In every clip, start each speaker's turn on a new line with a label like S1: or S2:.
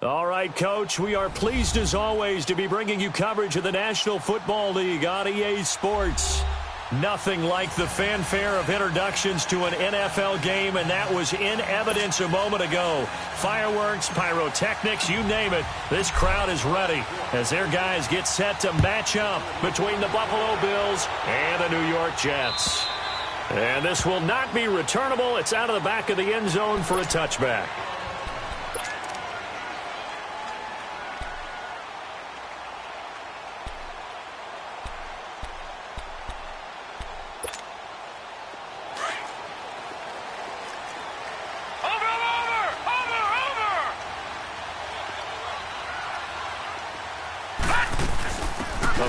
S1: All right, Coach, we are pleased as always to be bringing you coverage of the National Football League on EA Sports. Nothing like the fanfare of introductions to an NFL game, and that was in evidence a moment ago. Fireworks, pyrotechnics, you name it. This crowd is ready as their guys get set to match up between the Buffalo Bills and the New York Jets. And this will not be returnable. It's out of the back of the end zone for a touchback.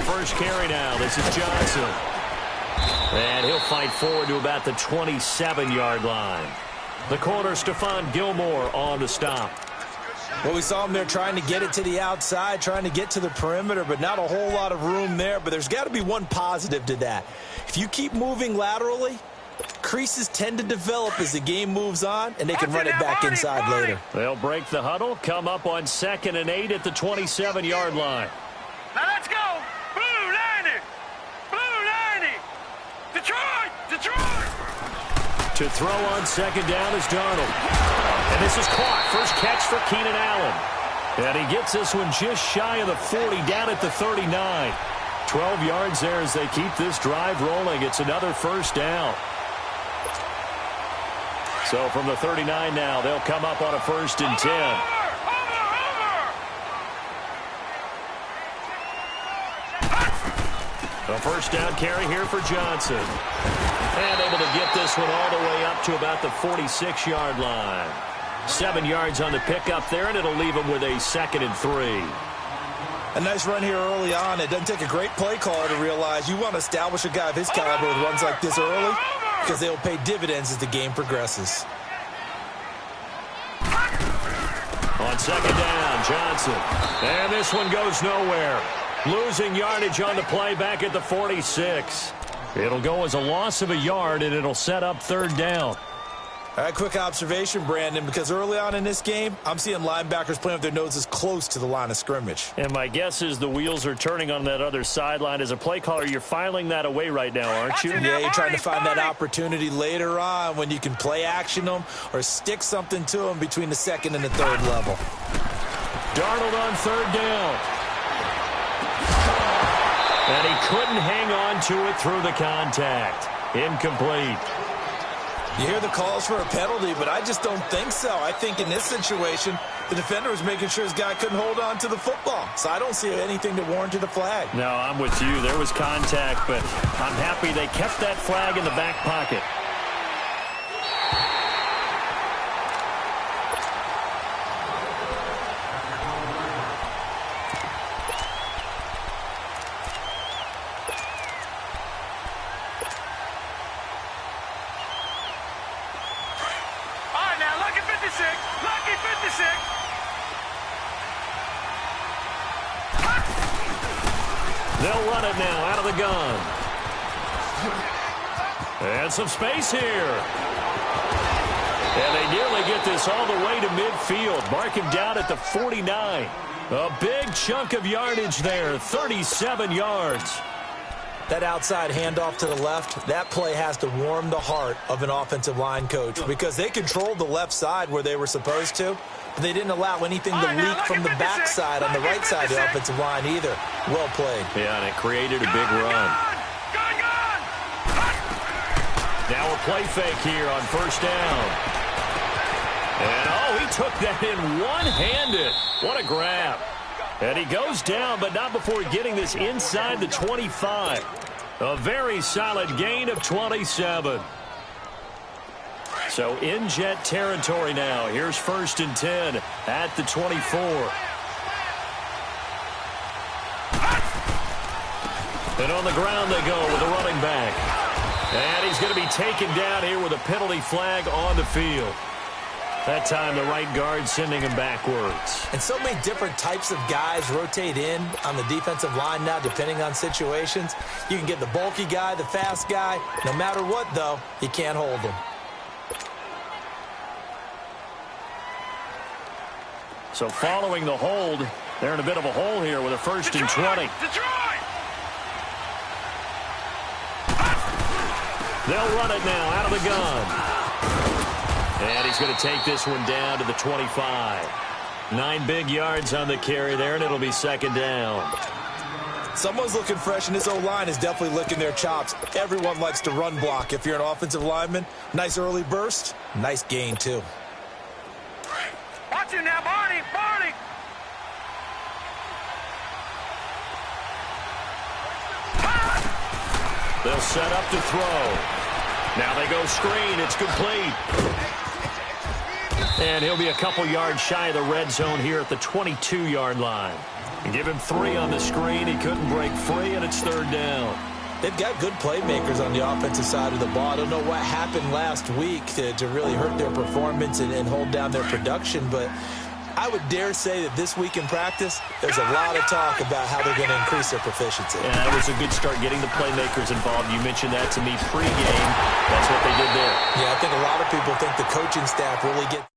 S1: First carry now. This is Johnson. And he'll fight forward to about the 27-yard line. The corner, Stephon Gilmore, on the stop.
S2: Well, we saw him there trying to get it to the outside, trying to get to the perimeter, but not a whole lot of room there. But there's got to be one positive to that. If you keep moving laterally, creases tend to develop as the game moves on, and they can run it back inside later.
S1: They'll break the huddle, come up on 2nd and 8 at the 27-yard line.
S3: Now let's go. Detroit!
S1: To throw on 2nd down is Darnold. And this is caught. First catch for Keenan Allen. And he gets this one just shy of the 40, down at the 39. 12 yards there as they keep this drive rolling. It's another first down. So from the 39 now, they'll come up on a 1st and 10. A first down carry here for Johnson. And able to get this one all the way up to about the 46-yard line. 7 yards on the pickup there, and it'll leave him with a 2nd and 3.
S2: A nice run here early on. It doesn't take a great play caller to realize you want to establish a guy of his caliber with runs like this early because they'll pay dividends as the game progresses.
S1: On 2nd down, Johnson. And this one goes nowhere. Losing yardage on the play back at the 46. It'll go as a loss of a yard, and it'll set up 3rd down.
S2: All right, quick observation, Brandon, because early on in this game, I'm seeing linebackers playing with their noses close to the line of scrimmage.
S1: And my guess is the wheels are turning on that other sideline. As a play caller, you're filing that away right now, aren't you?
S2: Yeah, you're trying to find that opportunity later on when you can play action them or stick something to them between the 2nd and the 3rd level.
S1: Darnold on 3rd down. And he couldn't hang on to it through the contact. Incomplete.
S2: You hear the calls for a penalty, but I just don't think so. I think in this situation, the defender was making sure his guy couldn't hold on to the football. So I don't see anything to warrant a flag.
S1: No, I'm with you. There was contact, but I'm happy they kept that flag in the back pocket. They'll run it now out of the gun. And some space here. And they nearly get this all the way to midfield. Mark him down at the 49. A big chunk of yardage there, 37 yards.
S2: That outside handoff to the left, that play has to warm the heart of an offensive line coach because they controlled the left side where they were supposed to, but they didn't allow anything to leak from the backside on the right side of the offensive line either. Well played.
S1: Yeah, and it created a big run. Now a play fake here on 1st down. And, oh, he took that in one-handed. What a grab. And he goes down, but not before getting this inside the 25. A very solid gain of 27. So in Jet territory now. Here's 1st and 10 at the 24. And on the ground they go with a running back. And he's going to be taken down here with a penalty flag on the field. That time the right guard sending him backwards.
S2: And so many different types of guys rotate in on the defensive line now depending on situations. You can get the bulky guy, the fast guy. No matter what, though, you can't hold him.
S1: So following the hold, they're in a bit of a hole here with a 1st and 20.
S3: Detroit!
S1: They'll run it now out of the gun. And he's going to take this one down to the 25. 9 big yards on the carry there, and it'll be 2nd down.
S2: Someone's looking fresh, and this O-line is definitely licking their chops. Everyone likes to run block. If you're an offensive lineman, nice early burst, nice gain, too.
S3: Watch him now, Barney! Barney!
S1: They'll set up to throw. Now they go screen. It's complete. And he'll be a couple yards shy of the red zone here at the 22-yard line. And give him 3 on the screen. He couldn't break free, and it's 3rd down.
S2: They've got good playmakers on the offensive side of the ball. I don't know what happened last week to really hurt their performance and hold down their production, but I would dare say that this week in practice, there's a lot of talk about how they're going to increase their proficiency.
S1: Yeah, that was a good start getting the playmakers involved. You mentioned that to me pregame. That's what they did there.
S2: Yeah, I think a lot of people think the coaching staff really get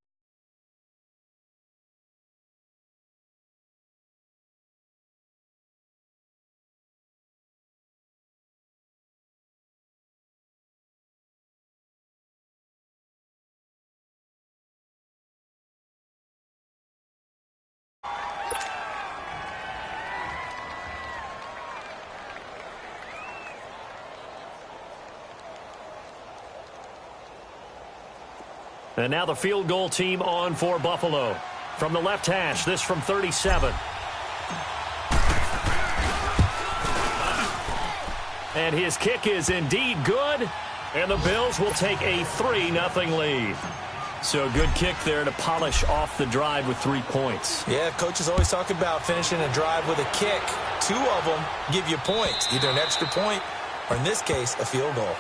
S1: And now the field goal team on for Buffalo. From the left hash, this from 37. And his kick is indeed good. And the Bills will take a 3-0 lead. So a good kick there to polish off the drive with 3 points.
S2: Yeah, coaches always talk about finishing a drive with a kick. 2 of them give you points, either an extra point or, in this case, a field goal.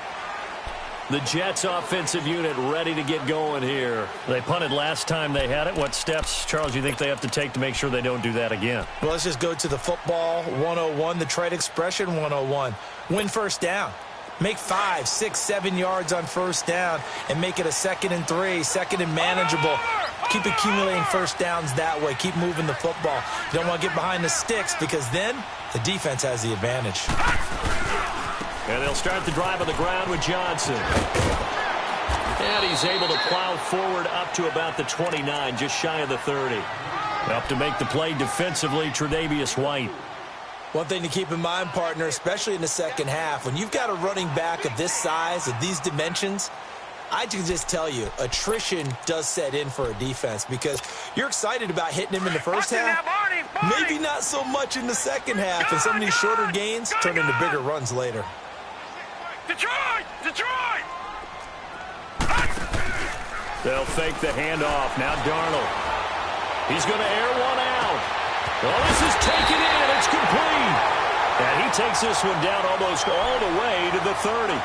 S1: The Jets offensive unit ready to get going here. They punted last time they had it. What steps, Charles, do you think they have to take to make sure they don't do that again?
S2: Well, let's just go to the football 101, the trade expression 101. Win first down. Make 5, 6, 7 yards on first down and make it a 2nd and 3, 2nd and manageable. Keep accumulating first downs that way. Keep moving the football. You don't want to get behind the sticks because then the defense has the advantage.
S1: And they'll start the drive on the ground with Johnson. And he's able to plow forward up to about the 29, just shy of the 30. Up to make the play defensively, Tre'Davious White.
S2: One thing to keep in mind, partner, especially in the second half, when you've got a running back of this size, of these dimensions, I can just tell you, attrition does set in for a defense because you're excited about hitting him in the first half. Maybe not so much in the second half, and some of these shorter gains turn into bigger runs later.
S3: Detroit! Detroit!
S1: They'll fake the handoff. Now Darnold. He's going to air one out. Well, this is taken in. It's complete. And he takes this one down almost all the way to the 30.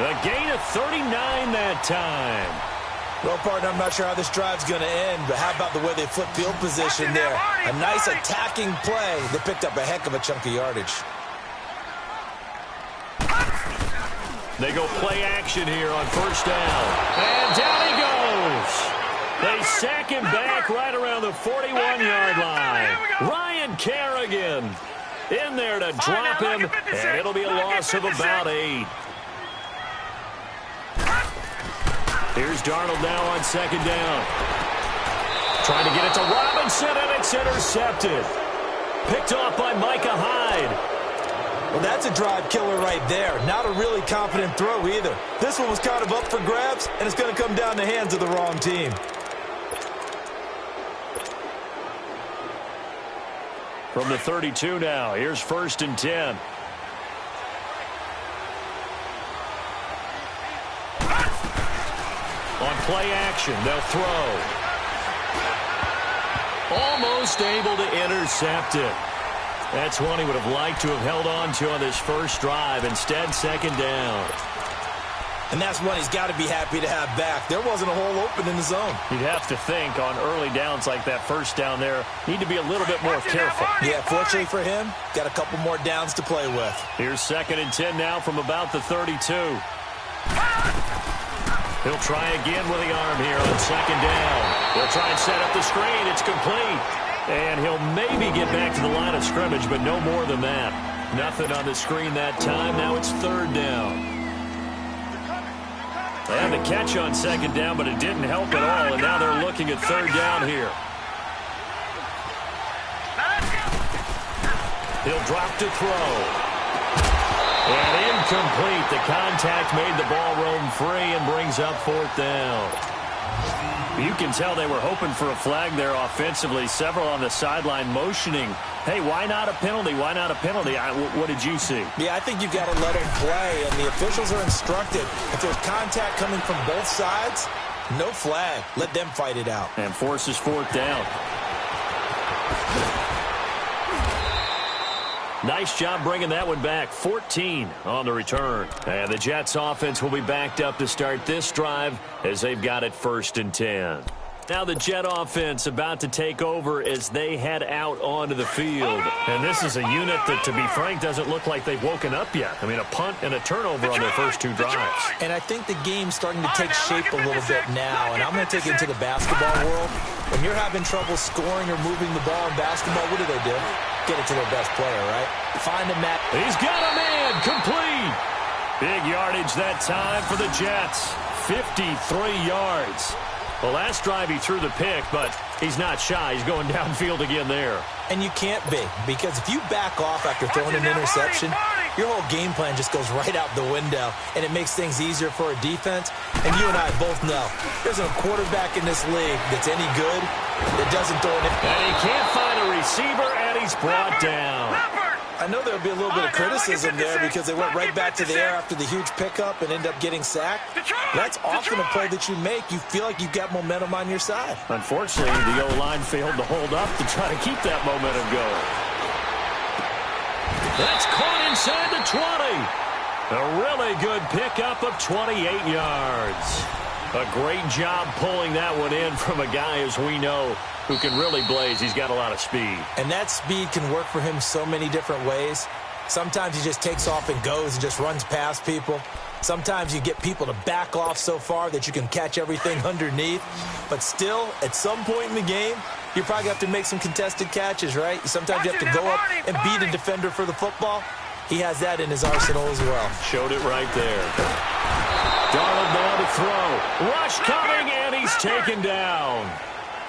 S1: A gain of 39 that time.
S2: Well, partner, I'm not sure how this drive's going to end, but how about the way they flip field position there? A nice attacking play. They picked up a heck of a chunk of yardage.
S1: They go play action here on first down. And down he goes. They sack him back right around the 41-yard line. Ryan Kerrigan in there to drop him, and it'll be a loss of about 8. Here's Darnold now on second down. Trying to get it to Robinson, and it's intercepted. Picked off by Micah Hyde.
S2: Well, that's a drive killer right there. Not a really confident throw either. This one was kind of up for grabs, and it's going to come down the hands of the wrong team.
S1: From the 32 now, here's 1st and 10. On play action, they'll throw. Almost able to intercept it. That's one he would have liked to have held on to on this first drive. Instead, second down.
S2: And that's one he's got to be happy to have back. There wasn't a hole open in the zone.
S1: You'd have to think on early downs like that first down there, need to be a little bit more careful.
S2: Yeah, fortunately for him, got a couple more downs to play with.
S1: Here's 2nd and 10 now from about the 32. He'll try again with the arm here on second down. He'll try and set up the screen. It's complete. And he'll maybe get back to the line of scrimmage, but no more than that. Nothing on the screen that time. Now it's third down. They had the catch on second down, but it didn't help at all. And now they're looking at third down here. He'll drop to throw. And incomplete. The contact made the ball roam free and brings up fourth down. You can tell they were hoping for a flag there offensively. Several on the sideline motioning, hey, why not a penalty? Why not a penalty? What did you see?
S2: Yeah, I think you've got to let them play, and the officials are instructed. If there's contact coming from both sides, no flag. Let them fight it out.
S1: And forces fourth down. Nice job bringing that one back. 14 on the return. And the Jets offense will be backed up to start this drive as they've got it 1st and 10. Now the Jet offense about to take over as they head out onto the field. And this is a unit that, to be frank, doesn't look like they've woken up yet. I mean, a punt and a turnover on their first two drives.
S2: And I think the game's starting to take shape a little bit now. And I'm going to take it into the basketball world. When you're having trouble scoring or moving the ball in basketball, what do? Get it to their best player, right? Find a match.
S1: He's got a man. Complete. Big yardage that time for the Jets. 53 yards. The last drive he threw the pick, but he's not shy. He's going downfield again there.
S2: And you can't be, because if you back off after throwing an interception, your whole game plan just goes right out the window, and it makes things easier for a defense. And you and I both know there's a quarterback in this league that's any good that doesn't throw an interception.
S1: And he can't find a receiver, and he's brought down.
S2: I know there'll be a little bit of criticism there because they went right back to the air after the huge pickup and ended up getting sacked. That's often a play that you make. You feel like you've got momentum on your side.
S1: Unfortunately, the O-line failed to hold up to try to keep that momentum going. That's caught inside the 20. A really good pickup of 28 yards. A great job pulling that one in from a guy, as we know, who can really blaze. He's got a lot of speed.
S2: And that speed can work for him so many different ways. Sometimes he just takes off and goes and just runs past people. Sometimes you get people to back off so far that you can catch everything underneath. But still, at some point in the game, you probably have to make some contested catches, right? Sometimes you have to go up and beat a defender for the football. He has that in his arsenal as well.
S1: Showed it right there. Darnold now to throw. Rush coming, and he's taken down.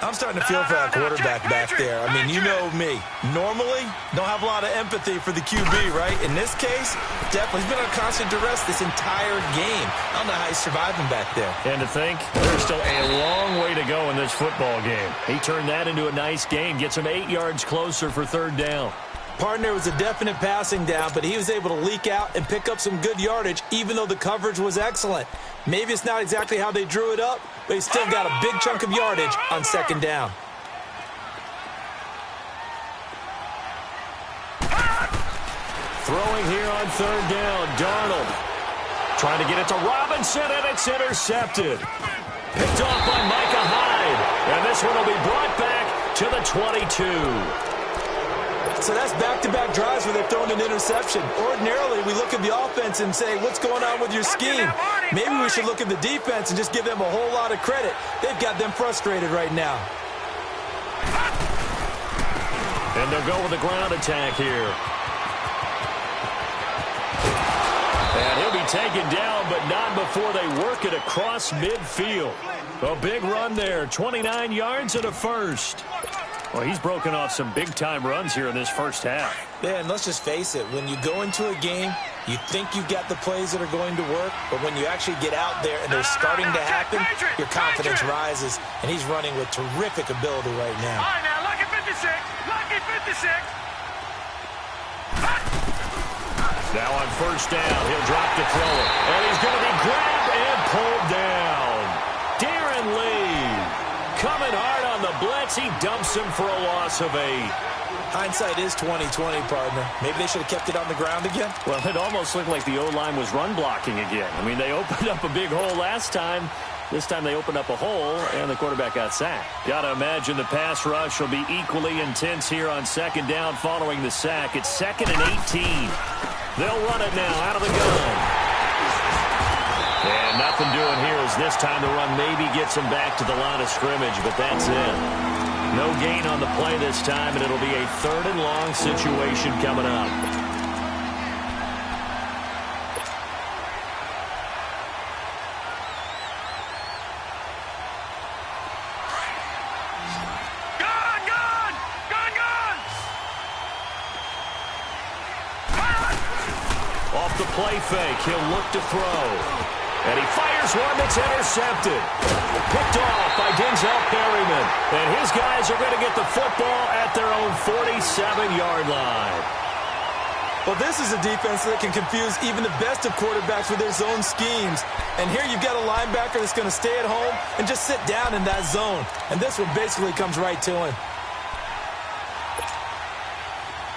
S2: I'm starting to feel for that quarterback back there. I mean, you know me. Normally, don't have a lot of empathy for the QB, right? In this case, definitely. He's been on constant duress this entire game. I don't know how he's surviving back there.
S1: And to think, there's still a long way to go in this football game. He turned that into a nice gain, gets him 8 yards closer for third down.
S2: Partner was a definite passing down, but he was able to leak out and pick up some good yardage, even though the coverage was excellent. Maybe it's not exactly how they drew it up, but he still got a big chunk of yardage on second down.
S1: Throwing here on third down, Darnold. Trying to get it to Robinson, and it's intercepted. Picked off by Micah Hyde. And this one will be brought back to the 22.
S2: So that's back-to-back drives where they've thrown an interception. Ordinarily, we look at the offense and say, what's going on with your scheme? Maybe we should look at the defense and just give them a whole lot of credit. They've got them frustrated right now.
S1: And they'll go with the ground attack here. And he'll be taken down, but not before they work it across midfield. A big run there, 29 yards and a first. Well, he's broken off some big-time runs here in this first half.
S2: Yeah, and let's just face it. When you go into a game, you think you've got the plays that are going to work, but when you actually get out there and they're starting to happen, your confidence rises, and he's running with terrific ability right now.
S3: All right, now, lucky 56. Lucky 56.
S1: Now on first down, he'll drop to throw it. And he's going to be grabbed and pulled down. Darren Lee coming hard on the blitz. He dumps him for a loss of 8.
S2: Hindsight is 20/20, partner. Maybe they should have kept it on the ground again.
S1: Well, it almost looked like the O-line was run blocking again. I mean, they opened up a big hole last time. This time they opened up a hole, and the quarterback got sacked. Got to imagine the pass rush will be equally intense here on second down following the sack. It's 2nd and 18. They'll run it now out of the gun. And Nothing doing here as this time the run maybe gets him back to the line of scrimmage, but that's it. No gain on the play this time, and it'll be a 3rd and long situation coming up. Off the play fake, he'll look to throw. And he fires one that's intercepted. Picked off by Denzel Perryman. And his guys are going to get the football at their own 47-yard line.
S2: Well, this is a defense that can confuse even the best of quarterbacks with their zone schemes. And here you've got a linebacker that's going to stay at home and just sit down in that zone. And this one basically comes right to him.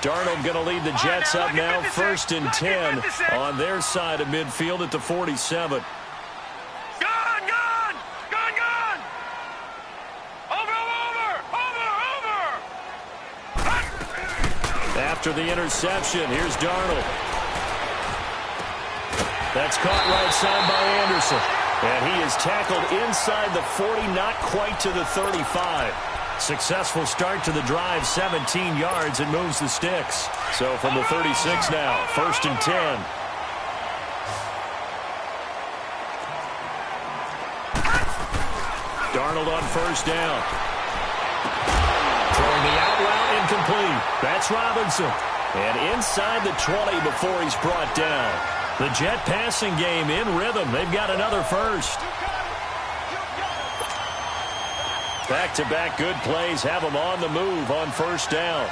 S1: Darnold going to lead the Jets up now, 1st and 10 on their side of midfield at the 47. After the interception, here's Darnold. That's caught right side by Anderson. And he is tackled inside the 40, not quite to the 35. Successful start to the drive, 17 yards, and moves the sticks. So from the 36 now, 1st and 10. Darnold on 1st down. Throwing the out route, incomplete. That's Robinson. And inside the 20 before he's brought down. The Jet passing game in rhythm. They've got another first. Back-to-back good plays have them on the move on 1st down.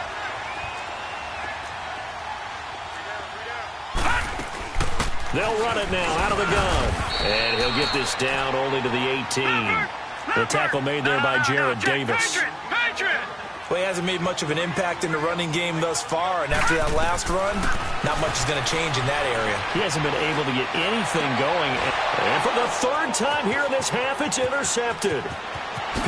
S1: They'll run it now out of the gun. And he'll get this down only to the 18. The tackle made there by Jarrad Davis.
S2: Well, he hasn't made much of an impact in the running game thus far, and after that last run, not much is going to change in that area.
S1: He hasn't been able to get anything going. And for the 3rd time here in this half, it's intercepted.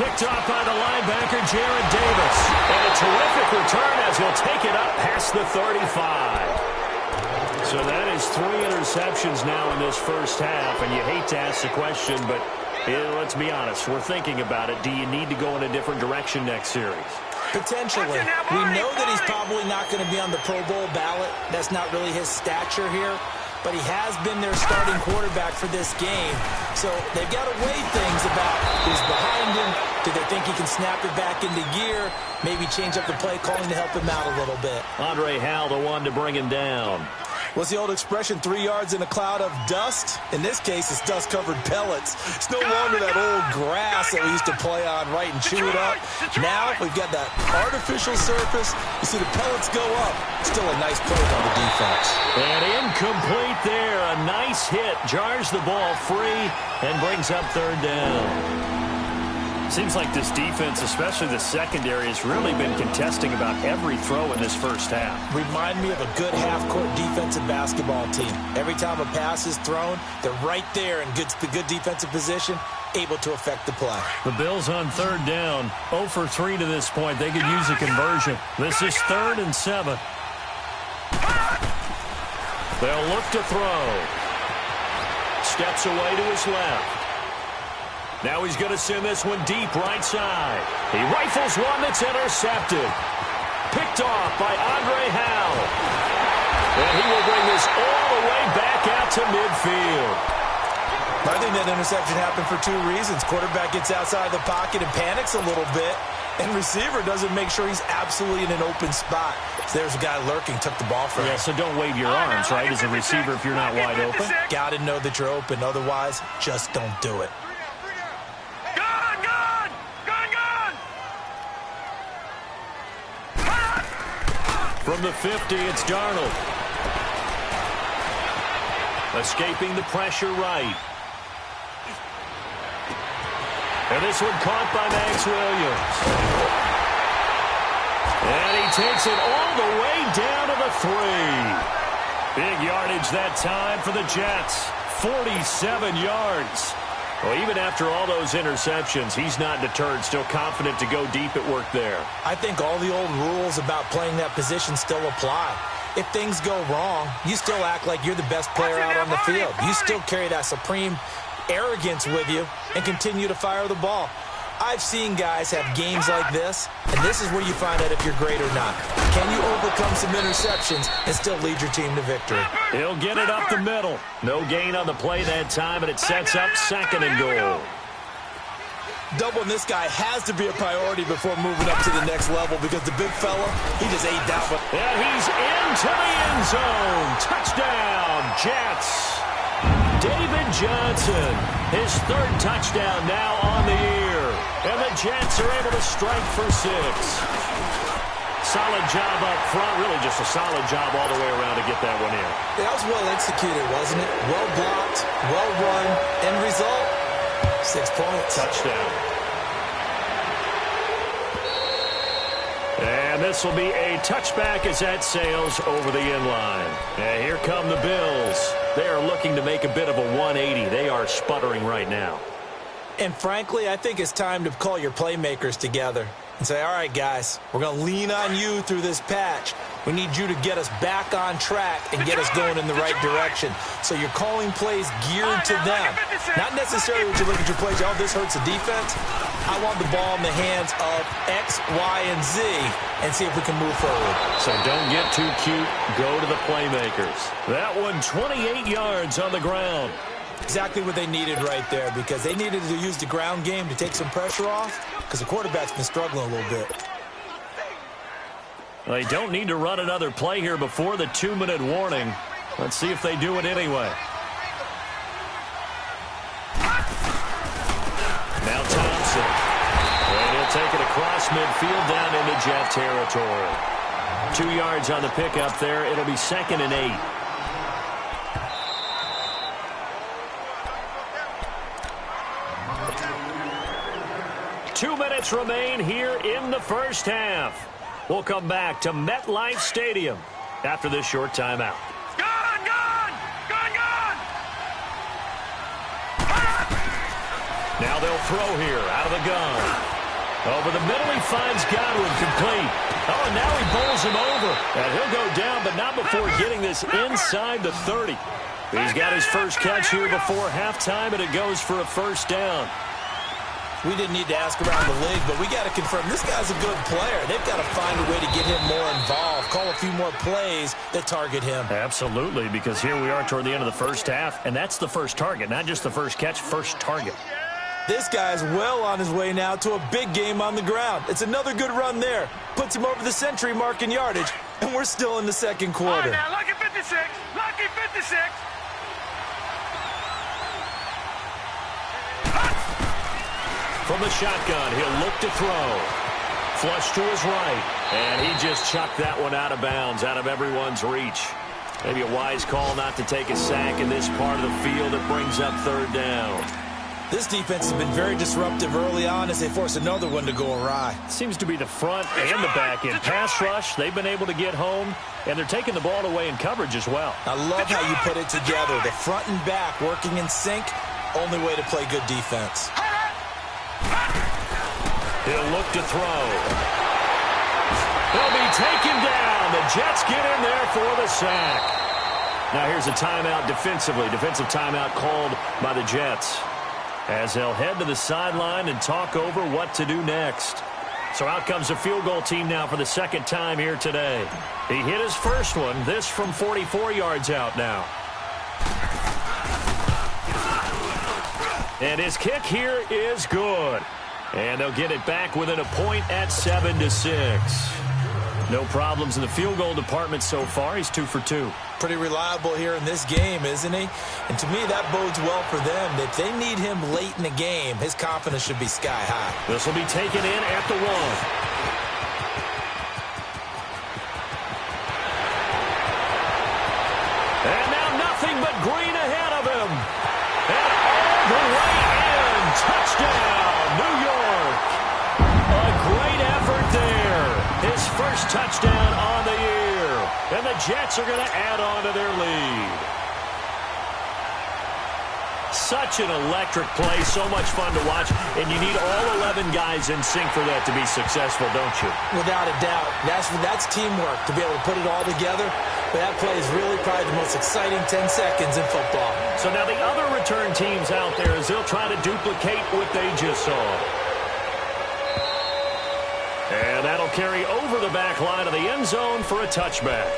S1: Picked off by the linebacker, Jarrad Davis. And a terrific return as he'll take it up past the 35. So that is 3 interceptions now in this first half. And you hate to ask the question, but let's be honest. We're thinking about it. Do you need to go in a different direction next series?
S2: Potentially. We know that he's probably not going to be on the Pro Bowl ballot. That's not really his stature here. But he has been their starting quarterback for this game. So they've got to weigh things about who's behind him. Do they think he can snap it back into gear? Maybe change up the play calling to help him out a little bit.
S1: Andre Howell, the one to bring him down.
S2: What's the old expression, 3 yards in a cloud of dust? In this case, it's dust-covered pellets. It's no longer that old grass that we used to play on, right, and chew it up. Now we've got that artificial surface. You see the pellets go up. Still a nice play by the defense.
S1: And incomplete there. A nice hit. Jars the ball free and brings up 3rd down. Seems like this defense, especially the secondary, has really been contesting about every throw in this first half.
S2: Remind me of a good half-court defensive basketball team. Every time a pass is thrown, they're right there in good defensive position, able to affect the play.
S1: The Bills on 3rd down, 0 for 3 to this point. They could use a conversion. This is 3rd and 7. They'll look to throw. Steps away to his left. Now he's going to send this one deep right side. He rifles one that's intercepted. Picked off by Andre Howell. And he will bring this all the way back out to midfield.
S2: I think that interception happened for 2 reasons. Quarterback gets outside the pocket and panics a little bit. And receiver doesn't make sure he's absolutely in an open spot. So there's a guy lurking, took the ball from him.
S1: Yeah, so don't wave your arms, right, as a receiver if you're not wide open.
S2: Got to know that you're open. Otherwise, just don't do it.
S1: From the 50, it's Darnold. Escaping the pressure right. And this one caught by Max Williams. And he takes it all the way down to the 3. Big yardage that time for the Jets. 47 yards. Well, even after all those interceptions, he's not deterred, still confident to go deep at work there.
S2: I think all the old rules about playing that position still apply. If things go wrong, you still act like you're the best player out on the field. You still carry that supreme arrogance with you and continue to fire the ball. I've seen guys have games like this, and this is where you find out if you're great or not. Can you overcome some interceptions and still lead your team to victory?
S1: He'll get it up the middle. No gain on the play that time, and it sets up 2nd and goal.
S2: Doubling this guy has to be a priority before moving up to the next level because the big fella, he just ate that one.
S1: And he's into the end zone. Touchdown, Jets. David Johnson, his 3rd touchdown now on the year. And the Jets are able to strike for 6. Solid job up front. Really just a solid job all the way around to get that one in.
S2: That was well executed, wasn't it? Well blocked, well run. End result, 6 points.
S1: Touchdown. And this will be a touchback as that sails over the end line. And here come the Bills. They are looking to make a bit of a 180. They are sputtering right now.
S2: And frankly, I think it's time to call your playmakers together and say, all right, guys, we're going to lean on you through this patch. We need you to get us back on track and get us going in the right direction. So you're calling plays geared to them. Not necessarily when you look at your plays, oh, this hurts the defense. I want the ball in the hands of X, Y, and Z and see if we can move forward.
S1: So don't get too cute. Go to the playmakers. That one 28 yards on the ground.
S2: Exactly what they needed right there because they needed to use the ground game to take some pressure off because the quarterback's been struggling a little bit.
S1: They don't need to run another play here before the 2-minute warning. Let's see if they do it anyway. Now Thompson. And he'll take it across midfield down into Jet territory. 2 yards on the pickup there. It'll be 2nd and 8. Two minutes remain here in the first half. We'll come back to MetLife Stadium after this short timeout.
S3: Gone, gone! Gone, gone!
S1: Now they'll throw here out of the gun. Over the middle, he finds Godwin complete. Oh, and now he bowls him over. And he'll go down, but not before getting this inside the 30. He's got his first catch here before halftime, and it goes for a first down.
S2: We didn't need to ask around the league, but we got to confirm this guy's a good player. They've got to find a way to get him more involved, call a few more plays that target him.
S1: Absolutely, because here we are toward the end of the first half, and that's the first target, not just the first catch, first target.
S2: This guy's well on his way now to a big game on the ground. It's another good run there. Puts him over the century mark in yardage, and we're still in the second quarter.
S3: All right, now, lucky 56, lucky 56.
S1: From the shotgun, he'll look to throw. Flush to his right, and he just chucked that one out of bounds, out of everyone's reach. Maybe a wise call not to take a sack in this part of the field. It brings up 3rd down.
S2: This defense has been very disruptive early on as they force another one to go awry.
S1: Seems to be the front and the back end. Pass rush, they've been able to get home, and they're taking the ball away in coverage as well.
S2: I love how you put it together. The front and back working in sync, only way to play good defense.
S1: He'll look to throw. He'll be taken down. The Jets get in there for the sack. Now here's a timeout defensively. Defensive timeout called by the Jets, as they'll head to the sideline and talk over what to do next. So out comes the field goal team now for the 2nd time here today. He hit his first one, this from 44 yards out now. And his kick here is good. And they'll get it back within a point at 7-6. No problems in the field goal department so far. He's 2 for 2.
S2: Pretty reliable here in this game, isn't he? And to me, that bodes well for them. If they need him late in the game, his confidence should be sky high.
S1: This will be taken in at the 1. And now nothing but green ahead of him. And all the way in. Touchdown, New York. A great effort there. His first touchdown on the year. And the Jets are going to add on to their lead. such an electric play, so much fun to watch, and you need all 11 guys in sync for that to be successful, don't you?
S2: Without a doubt. That's teamwork, to be able to put it all together. But that play is really probably the most exciting 10 seconds in football.
S1: So now the other return teams out there as they'll try to duplicate what they just saw. And that'll carry over the back line of the end zone for a touchback.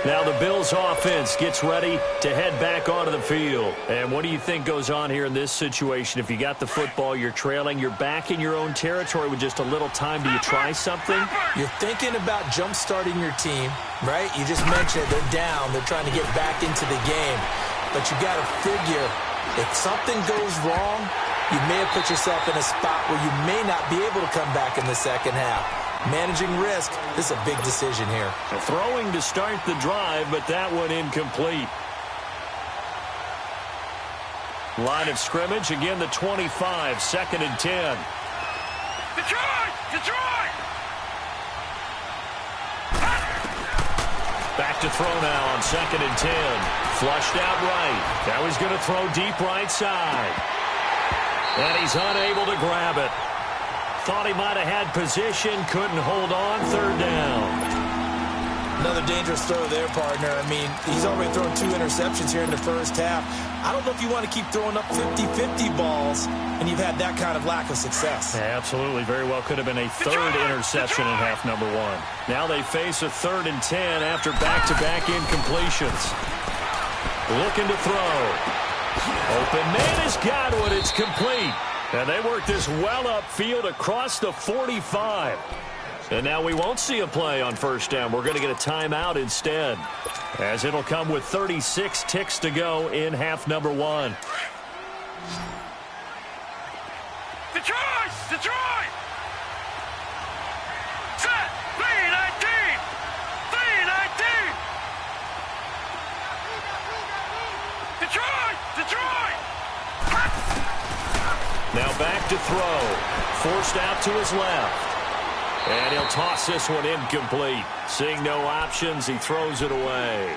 S1: Now the Bills offense gets ready to head back onto the field. And what do you think goes on here in this situation? If you got the football, you're trailing, you're back in your own territory with just a little time. Do you try something?
S2: You're thinking about jump-starting your team, right? You just mentioned they're down. They're trying to get back into the game. But you got to figure if something goes wrong, you may have put yourself in a spot where you may not be able to come back in the second half. Managing risk, this is a big decision here.
S1: Throwing to start the drive, but that one incomplete. Line of scrimmage, again the 25, 2nd and 10.
S3: Detroit! Detroit!
S1: Back to throw now on 2nd and 10. Flushed out right. Now he's going to throw deep right side. And he's unable to grab it. Thought he might have had position, couldn't hold on, 3rd down.
S2: Another dangerous throw there, partner. I mean, he's already thrown 2 interceptions here in the first half. I don't know if you want to keep throwing up 50-50 balls, and you've had that kind of lack of success.
S1: Yeah, absolutely. Very well could have been a 3rd interception in half number 1. Now they face a 3rd and 10 after back-to-back incompletions. Looking to throw. Open man has got one. It's complete. And they work this well upfield across the 45. And now we won't see a play on 1st down. We're going to get a timeout instead, as it'll come with 36 ticks to go in half number 1.
S3: Detroit! Detroit! Set! 3-19! 3-19! Detroit! Detroit!
S1: Now back to throw. Forced out to his left. And he'll toss this one incomplete. Seeing no options, he throws it away.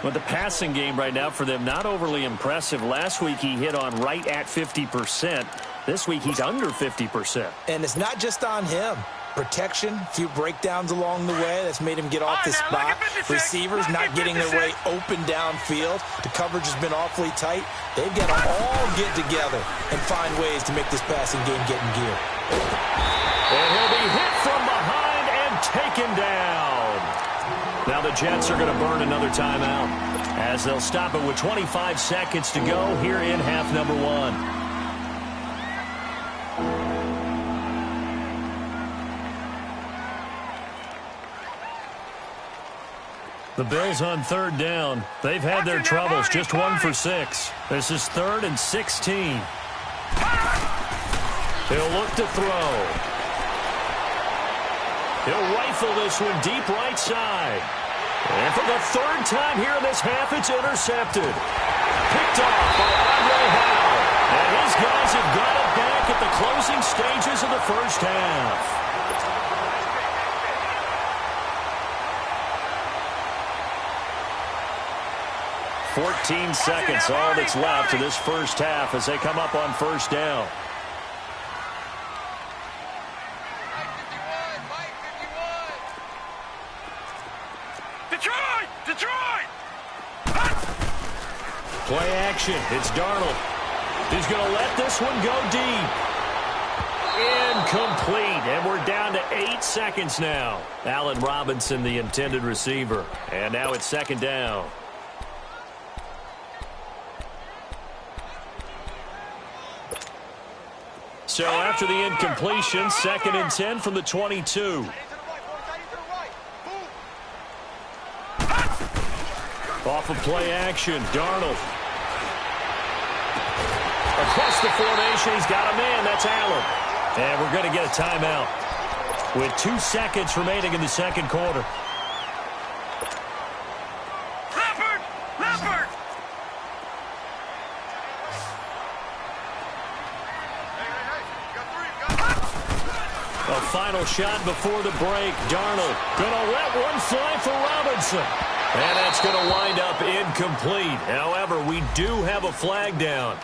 S1: But the passing game right now for them, not overly impressive. Last week he hit on right at 50%. This week he's under 50%.
S2: And it's not just on him. Protection, a few breakdowns along the way. That's made him get off the spot. Receivers not getting their way open downfield. The coverage has been awfully tight. They've got to all get together and find ways to make this passing game get in gear.
S1: And he'll be hit from behind and taken down. Now the Jets are going to burn another timeout, as they'll stop it with 25 seconds to go here in half number 1. The Bills on 3rd down. They've had their troubles, just 1 for 6. This is 3rd and 16. He'll look to throw. He'll rifle this one deep right side. And for the 3rd time here in this half, it's intercepted. Picked off by Andre Howell. And his guys have got it back at the closing stages of the first half. 14 seconds, all that's left to this first half as they come up on 1st down.
S3: Detroit! Detroit!
S1: Play action. It's Darnold. He's going to let this one go deep. Incomplete. And we're down to 8 seconds now. Allen Robinson, the intended receiver. And now it's 2nd down. So after the incompletion, 2nd and 10 from the 22. Off of play action, Darnold. Across the formation, he's got a man. That's Allen. And we're going to get a timeout with 2 seconds remaining in the 2nd quarter.
S3: Leopard! Leopard!
S1: A final shot before the break. Darnold gonna let one fly for Robinson. And that's gonna wind up incomplete. However, we do have a flag down.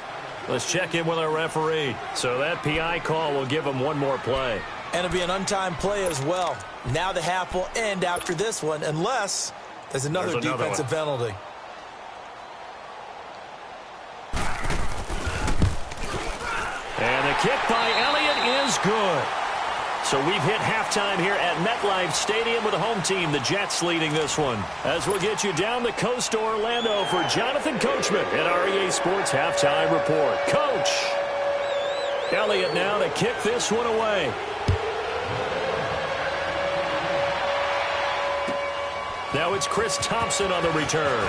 S1: Let's check in with our referee. So that PI call will give him one more play.
S2: And it'll be an untimed play as well. Now the half will end after this one, unless there's another defensive penalty.
S1: And the kick by Elliott is good. So we've hit halftime here at MetLife Stadium with the home team, the Jets, leading this one. As we'll get you down the coast to Orlando for Jonathan Coachman at REA Sports Halftime Report. Coach! Elliott now to kick this one away. Now it's Chris Thompson on the return.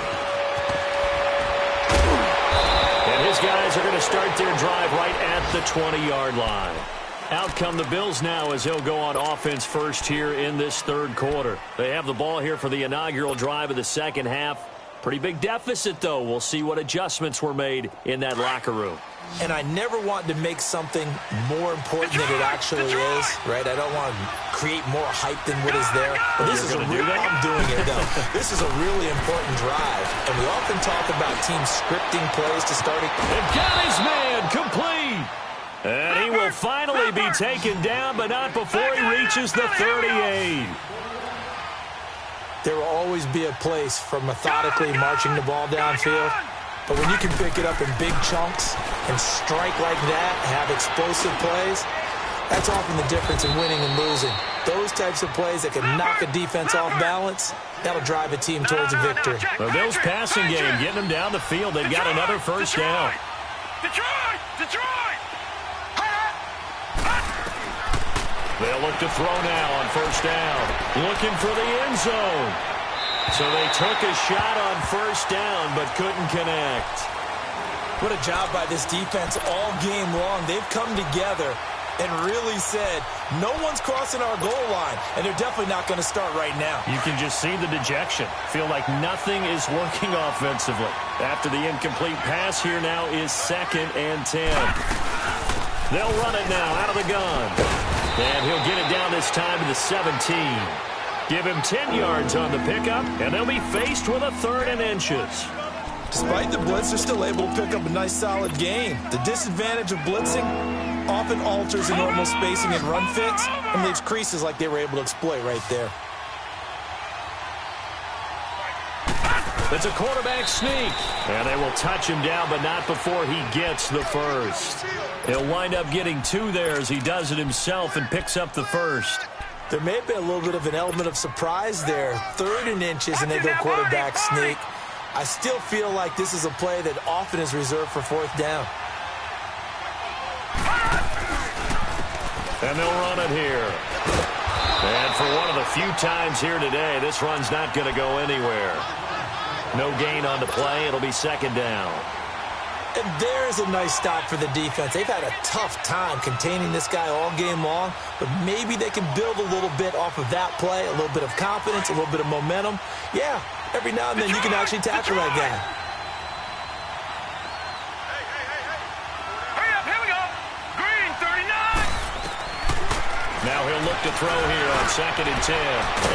S1: And his guys are going to start their drive right at the 20-yard line. Out come the Bills now as they'll go on offense first here in this third quarter. They have the ball here for the inaugural drive of the second half. Pretty big deficit, though. We'll see what adjustments were made in that locker room.
S2: And I never want to make something more important than it actually is, right? I don't want to create more hype than what is there. But this is a real, I'm doing it, though. This is a really important drive. And we often talk about teams scripting plays to start it.
S1: And got his man complete. And he will finally be taken down, but not before he reaches the 38.
S2: There will always be a place for methodically marching the ball downfield. But when you can pick it up in big chunks and strike like that, have explosive plays, that's often the difference in winning and losing. Those types of plays that can knock a defense off balance, that'll drive a team towards a victory.
S1: The Bills passing game, getting them down the field. They've got another first down.
S3: Detroit!
S1: They'll look to throw now on first down. Looking for the end zone. So they took a shot on first down, but couldn't connect.
S2: What a job by this defense all game long. They've come together and really said, no one's crossing our goal line, and they're definitely not going to start right now.
S1: You can just see the dejection. Feel like nothing is working offensively. After the incomplete pass, here now is 2nd and 10. They'll run it now out of the gun. And he'll get it down this time to the 17. Give him 10 yards on the pickup, and they'll be faced with a 3rd and inches.
S2: Despite the blitz, they're still able to pick up a nice, solid gain. The disadvantage of blitzing often alters the normal spacing and run fits and leaves creases like they were able to exploit right there.
S1: It's a quarterback sneak. And they will touch him down, but not before he gets the first. He'll wind up getting 2 there as he does it himself and picks up the first.
S2: There may have been a little bit of an element of surprise there. 3rd and inches, and they go quarterback sneak. I still feel like this is a play that often is reserved for 4th down.
S1: And they'll run it here. And for one of the few times here today, this run's not going to go anywhere. No gain on the play. It'll be 2nd down.
S2: And there's a nice stop for the defense. They've had a tough time containing this guy all game long, but maybe they can build a little bit off of that play, a little bit of confidence, a little bit of momentum. Yeah, every now and then you can actually tackle that guy.
S3: Hurry up, here we go. Green, 39.
S1: Now he'll look to throw here on 2nd and 10.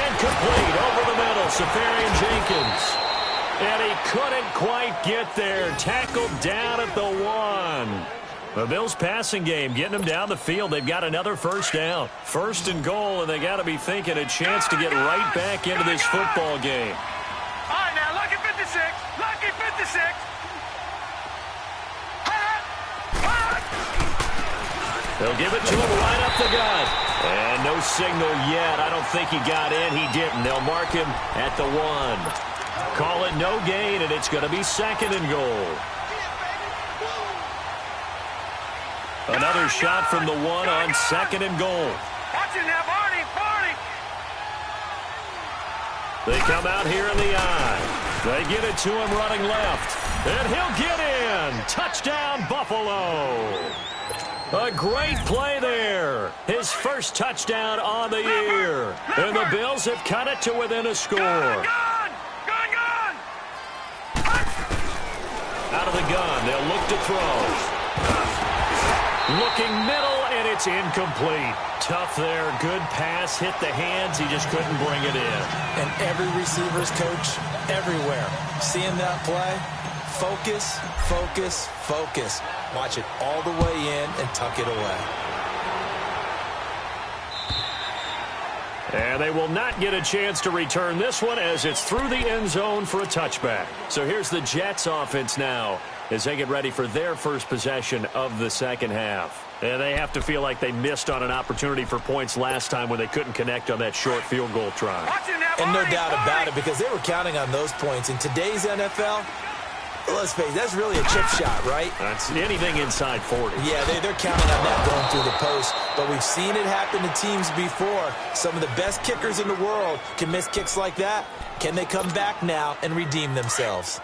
S1: Incomplete over the middle, Safarian Jenkins. And he couldn't quite get there. Tackled down at the 1. The Bills passing game, getting them down the field. They've got another first down. 1st and goal, and they got to be thinking a chance to get right back into this football game.
S3: All right, now, lucky 56. Lucky 56.
S1: They'll give it to him right up the gut. And no signal yet. I don't think he got in. He didn't. They'll mark him at the 1. Call it no gain, and it's going to be 2nd and goal. Another shot from the 1 on 2nd and goal.
S3: Watch it now, Barney, Barney.
S1: They come out here in the eye. They get it to him running left. And he'll get in. Touchdown, Buffalo. A great play there. His first touchdown on the year. And the Bills have cut it to within a score.
S3: Gone.
S1: Out of the gun, they'll look to throw. Looking middle, and it's incomplete. Tough there. Good pass. Hit the hands. He just couldn't bring it in.
S2: And every receiver's coach everywhere. Seeing that play, focus, focus, focus. Watch it all the way in and tuck it away.
S1: And they will not get a chance to return this one as it's through the end zone for a touchback. So here's the Jets offense now as they get ready for their first possession of the second half. And they have to feel like they missed on an opportunity for points last time when they couldn't connect on that short field goal try.
S2: And no doubt about it, because they were counting on those points. In today's NFL, let's face it, that's really a chip shot, right?
S1: That's anything inside 40.
S2: Yeah, they're counting on that going through the post. But we've seen it happen to teams before. Some of the best kickers in the world can miss kicks like that. Can they come back now and redeem themselves?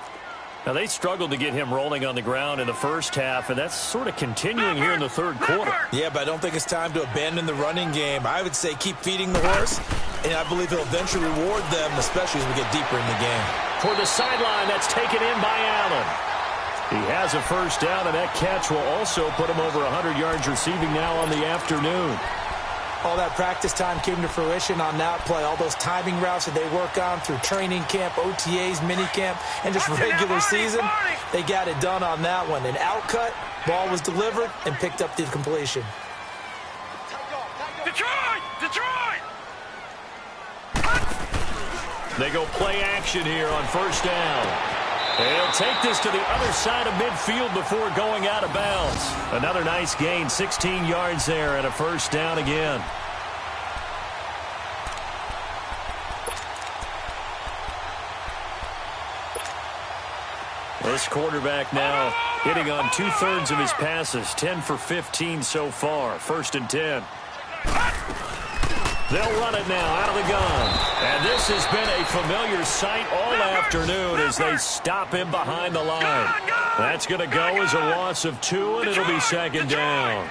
S1: Now, they struggled to get him rolling on the ground in the first half, and that's sort of continuing here in the third quarter.
S2: Yeah, but I don't think it's time to abandon the running game. I would say keep feeding the horse, and I believe he'll eventually reward them, especially as we get deeper in the game.
S1: For the sideline, that's taken in by Allen. He has a first down, and that catch will also put him over 100 yards receiving now on the afternoon.
S2: All that practice time came to fruition on that play. All those timing routes that they work on through training camp, OTAs, minicamp, and just regular season, they got it done on that one. An outcut, ball was delivered, and picked up the completion.
S3: Detroit! Detroit!
S1: They go play action here on first down. They'll take this to the other side of midfield before going out of bounds. Another nice gain, 16 yards there, and a first down again. This quarterback now hitting on 2/3 of his passes, 10 for 15 so far. First and 10. They'll run it now out of the gun. And this has been a familiar sight all afternoon as they stop him behind the line. That's going to go as a loss of 2, and it'll be second down.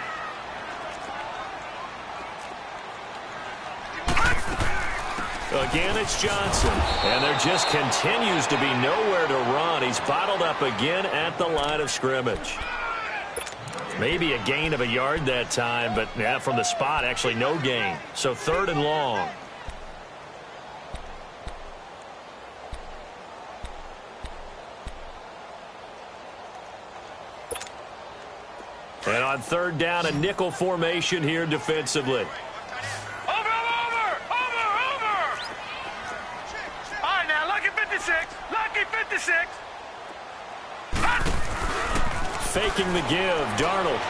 S1: Again, it's Johnson. And there just continues to be nowhere to run. He's bottled up again at the line of scrimmage. Maybe a gain of a yard that time, but yeah, from the spot, actually no gain. So third and long. And on third down, a nickel formation here defensively.
S3: Over! All right, now, lucky 56. Lucky 56.
S1: Faking the give, Darnold.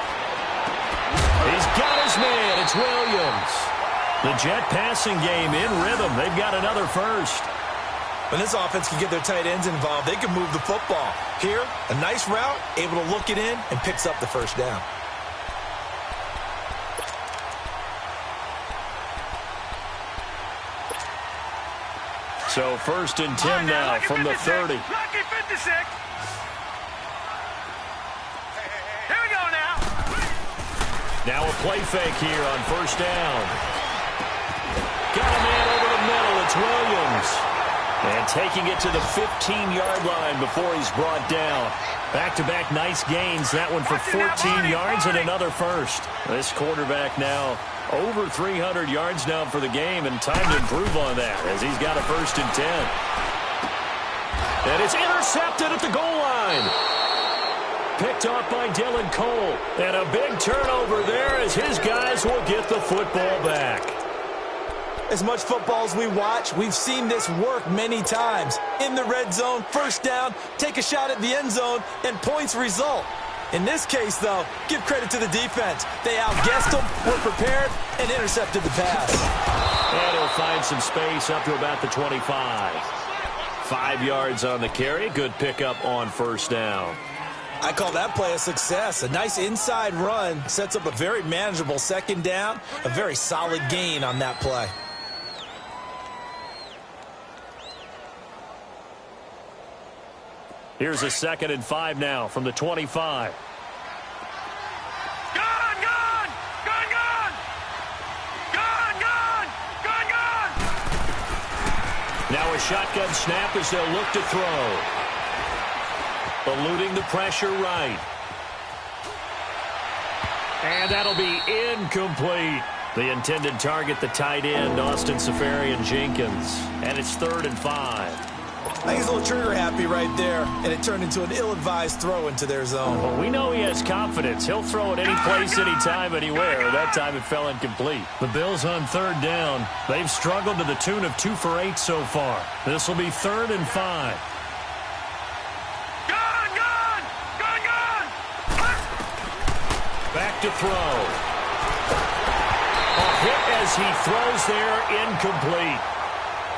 S1: He's got his man. It's Williams. The Jet passing game in rhythm. They've got another first.
S2: When this offense can get their tight ends involved, they can move the football. Here, a nice route, able to look it in, and picks up the first down.
S1: So first and 10 now from the 30.
S3: Lucky 56. Here we go now.
S1: Now a play fake here on first down. Got a man over the middle. It's Williams. And taking it to the 15-yard line before he's brought down. Back-to-back nice gains. That one for 14 yards and another first. This quarterback now over 300 yards now for the game, and time to improve on that as he's got a first and 10. And it's intercepted at the goal line. Picked off by Dylan Cole. And a big turnover there as his guys will get the football back.
S2: As much football as we watch, we've seen this work many times. In the red zone, first down, take a shot at the end zone, and points result. In this case, though, give credit to the defense. They outguessed them, were prepared, and intercepted the pass.
S1: And he'll find some space up to about the 25. 5 yards on the carry. Good pickup on first down.
S2: I call that play a success. A nice inside run sets up a very manageable second down. A very solid gain on that play.
S1: Here's a 2nd and 5 now from the 25. Now a shotgun snap as they'll look to throw. Eluding the pressure right. And that'll be incomplete. The intended target, the tight end, Austin Seferian-Jenkins. And it's 3rd and 5.
S2: I think he's a little trigger happy right there, and it turned into an ill-advised throw into their zone.
S1: Well, we know he has confidence. He'll throw it any place, anytime, anywhere. That time it fell incomplete. The Bills on third down. They've struggled to the tune of 2 for 8 so far. This will be 3rd and 5. Back to throw. A hit as he throws there, incomplete.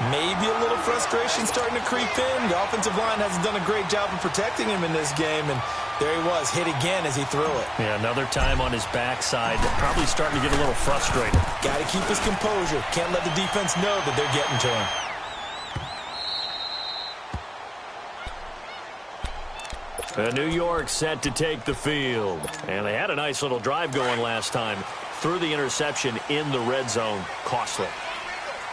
S2: Maybe a little frustration starting to creep in. The offensive line hasn't done a great job of protecting him in this game, and there he was, hit again as he threw it.
S1: Yeah, another time on his backside. Probably starting to get a little frustrated.
S2: Got to keep his composure. Can't let the defense know that they're getting to him.
S1: New York set to take the field. And they had a nice little drive going last time. Threw the interception in the red zone. Costly.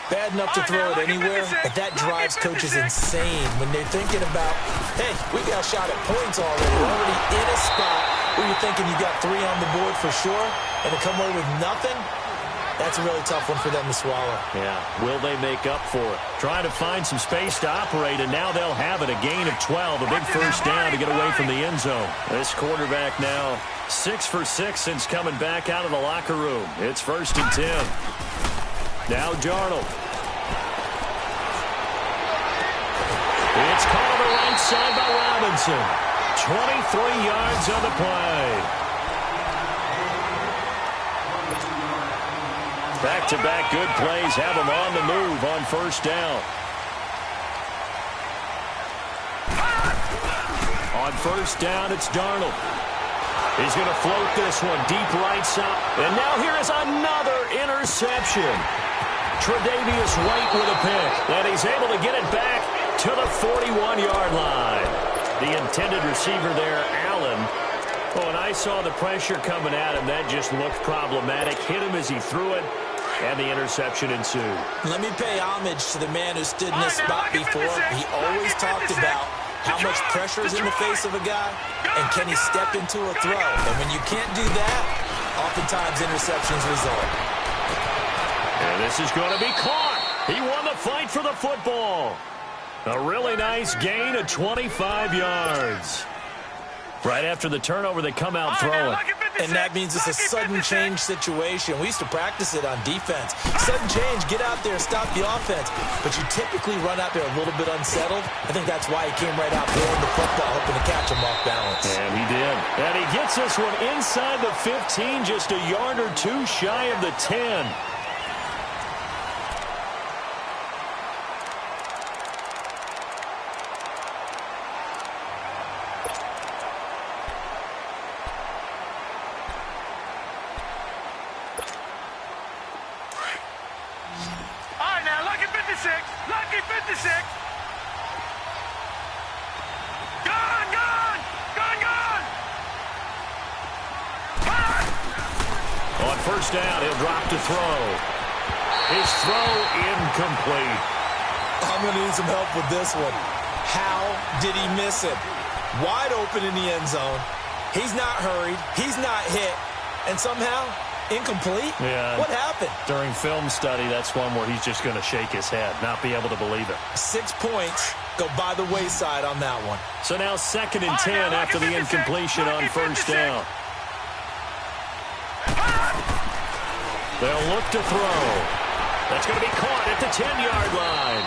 S2: Bad enough to throw it anywhere, but that drives coaches insane when they're thinking about, hey, we got a shot at points already. We're already in a spot where you're thinking you got 3 on the board for sure, and to come away with nothing, that's a really tough one for them to swallow.
S1: Yeah, will they make up for it? Trying to find some space to operate, and now they'll have it. A gain of 12, a big first down to get away from the end zone. This quarterback now 6 for 6 since coming back out of the locker room. It's 1st and 10. Now Darnold. It's caught on the right side by Robinson. 23 yards on the play. Back-to-back good plays have him on the move on 1st down. On 1st down, it's Darnold. He's going to float this one deep right side. And now here is another interception. Tre'Davious White with a pick. And he's able to get it back to the 41-yard line. The intended receiver there, Allen. Oh, and I saw the pressure coming at him. That just looked problematic. Hit him as he threw it, and the interception ensued.
S2: Let me pay homage to the man who stood in this spot before. He always talked about how much pressure is in the face of a guy, and can he step into a throw. And when you can't do that, oftentimes interceptions result.
S1: And this is going to be caught. He won the fight for the football. A really nice gain of 25 yards. Right after the turnover, they come out throwing.
S2: And that means it's a sudden change situation. We used to practice it on defense. Sudden change, get out there, stop the offense. But you typically run out there a little bit unsettled. I think that's why he came right out throwing the football, hoping to catch him off balance.
S1: And he did. And he gets this one inside the 15, just a yard or 2 shy of the 10.
S3: Lucky 56. Gone.
S1: On 1st down, he'll drop to throw. His throw incomplete.
S2: I'm going to need some help with this one. How did he miss him? Wide open in the end zone. He's not hurried. He's not hit. And somehow, incomplete?
S1: Yeah.
S2: What happened?
S1: During film study, that's one where he's just going to shake his head, not be able to believe it.
S2: 6 points go by the wayside on that one.
S1: So now 2nd and 10 after the incompletion on 1st down. They'll look to throw. That's going to be caught at the 10-yard line.